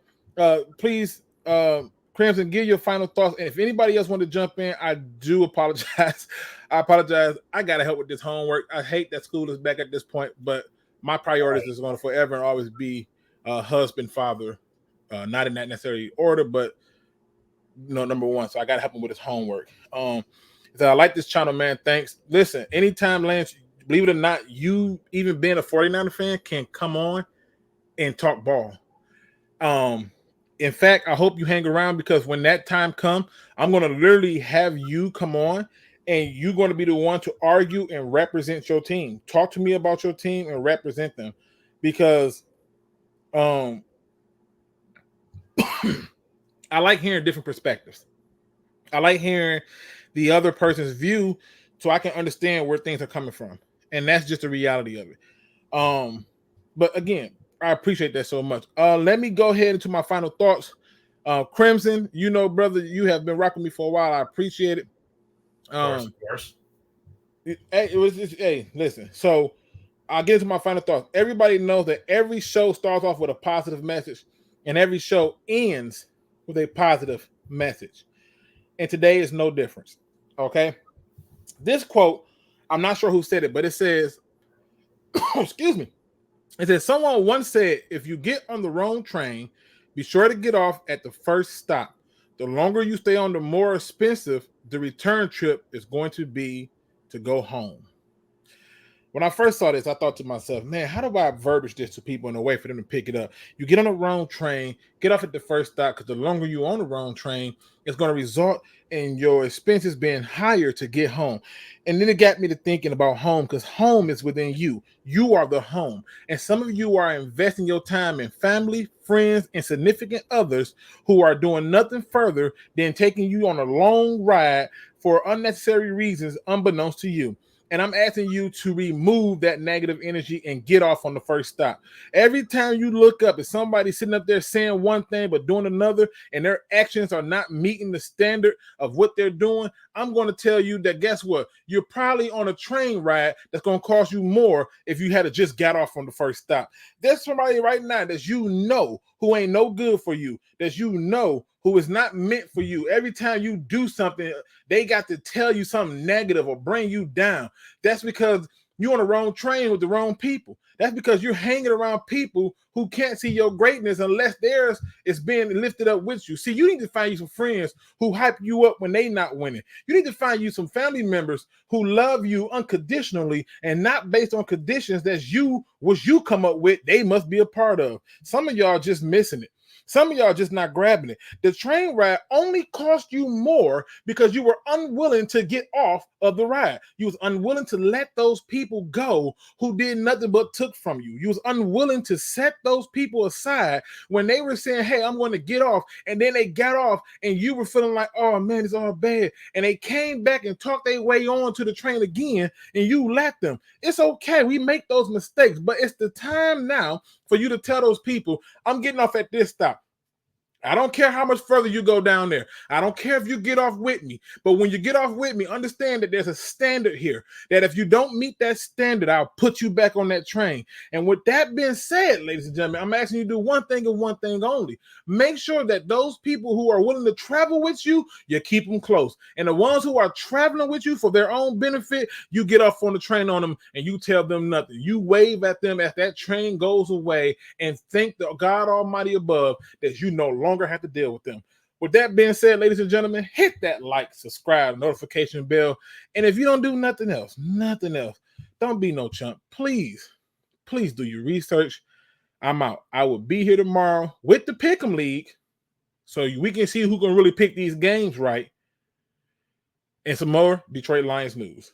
Please, Crimson, give your final thoughts. And if anybody else want to jump in, I do apologize. I apologize. I got to help with this homework. I hate that school is back at this point, but my priorities is going to forever and always be husband, father, not in that necessary order, but number one. So I got to help him with his homework. So I like this channel, man. Thanks. Listen, anytime, Lance, believe it or not, you even being a 49er fan can come on and talk ball. In fact, I hope you hang around, because when that time comes, I'm going to literally have you come on and you're going to be the one to argue and represent your team. Talk to me about your team and represent them, because I like hearing different perspectives. I like hearing the other person's view so I can understand where things are coming from. And that's just the reality of it. But again, I appreciate that so much. Let me go ahead into my final thoughts. Crimson, brother, you have been rocking me for a while. I appreciate it. Of course. Hey, listen. So I'll get into my final thoughts. Everybody knows that every show starts off with a positive message, and every show ends with a positive message. And today is no difference. Okay. This quote, I'm not sure who said it, but it says, excuse me. It says, someone once said, if you get on the wrong train, be sure to get off at the first stop. The longer you stay on, the more expensive the return trip is going to be to go home. When I first saw this, I thought to myself, man, how do I verbiage this to people in a way for them to pick it up? You get on the wrong train, get off at the first stop, because the longer you're on the wrong train, it's going to result in your expenses being higher to get home. And then it got me to thinking about home, because home is within you. You are the home. And some of you are investing your time in family, friends, and significant others who are doing nothing further than taking you on a long ride for unnecessary reasons unbeknownst to you. And I'm asking you to remove that negative energy and get off on the first stop. Every time you look up, if somebody's sitting up there saying one thing but doing another, and their actions are not meeting the standard of what they're doing, I'm going to tell you that, guess what? You're probably on a train ride that's going to cost you more if you had to just got off on the first stop. There's somebody right now that who ain't no good for you, that who is not meant for you. Every time you do something, they got to tell you something negative or bring you down. That's because you're on the wrong train with the wrong people. That's because you're hanging around people who can't see your greatness unless theirs is being lifted up with you. See, you need to find you some friends who hype you up when they not winning. You need to find you some family members who love you unconditionally and not based on conditions that you come up with, they must be a part of. Some of y'all just missing it. Some of y'all just not grabbing it. The train ride only cost you more because you were unwilling to get off of the ride. You was unwilling to let those people go who did nothing but took from you. You was unwilling to set those people aside when they were saying, hey, I'm going to get off. And then they got off and you were feeling like, oh man, it's all bad. And they came back and talked their way on to the train again and you let them. It's okay. We make those mistakes, but it's the time now for you to tell those people, I'm getting off at this stop. I don't care how much further you go down there. I don't care if you get off with me. But when you get off with me, understand that there's a standard here. That if you don't meet that standard, I'll put you back on that train. And with that being said, ladies and gentlemen, I'm asking you to do one thing and one thing only. Make sure that those people who are willing to travel with you, you keep them close. And the ones who are traveling with you for their own benefit, you get off on the train on them and you tell them nothing. You wave at them as that train goes away and thank the God Almighty above that you no longer have to deal with them. With that being said, ladies and gentlemen, hit that like, subscribe, notification bell. And if you don't do nothing else, don't be no chump. Please do your research. I'm out. I will be here tomorrow with the Pick'em League so we can see who can really pick these games right. And some more Detroit Lions news.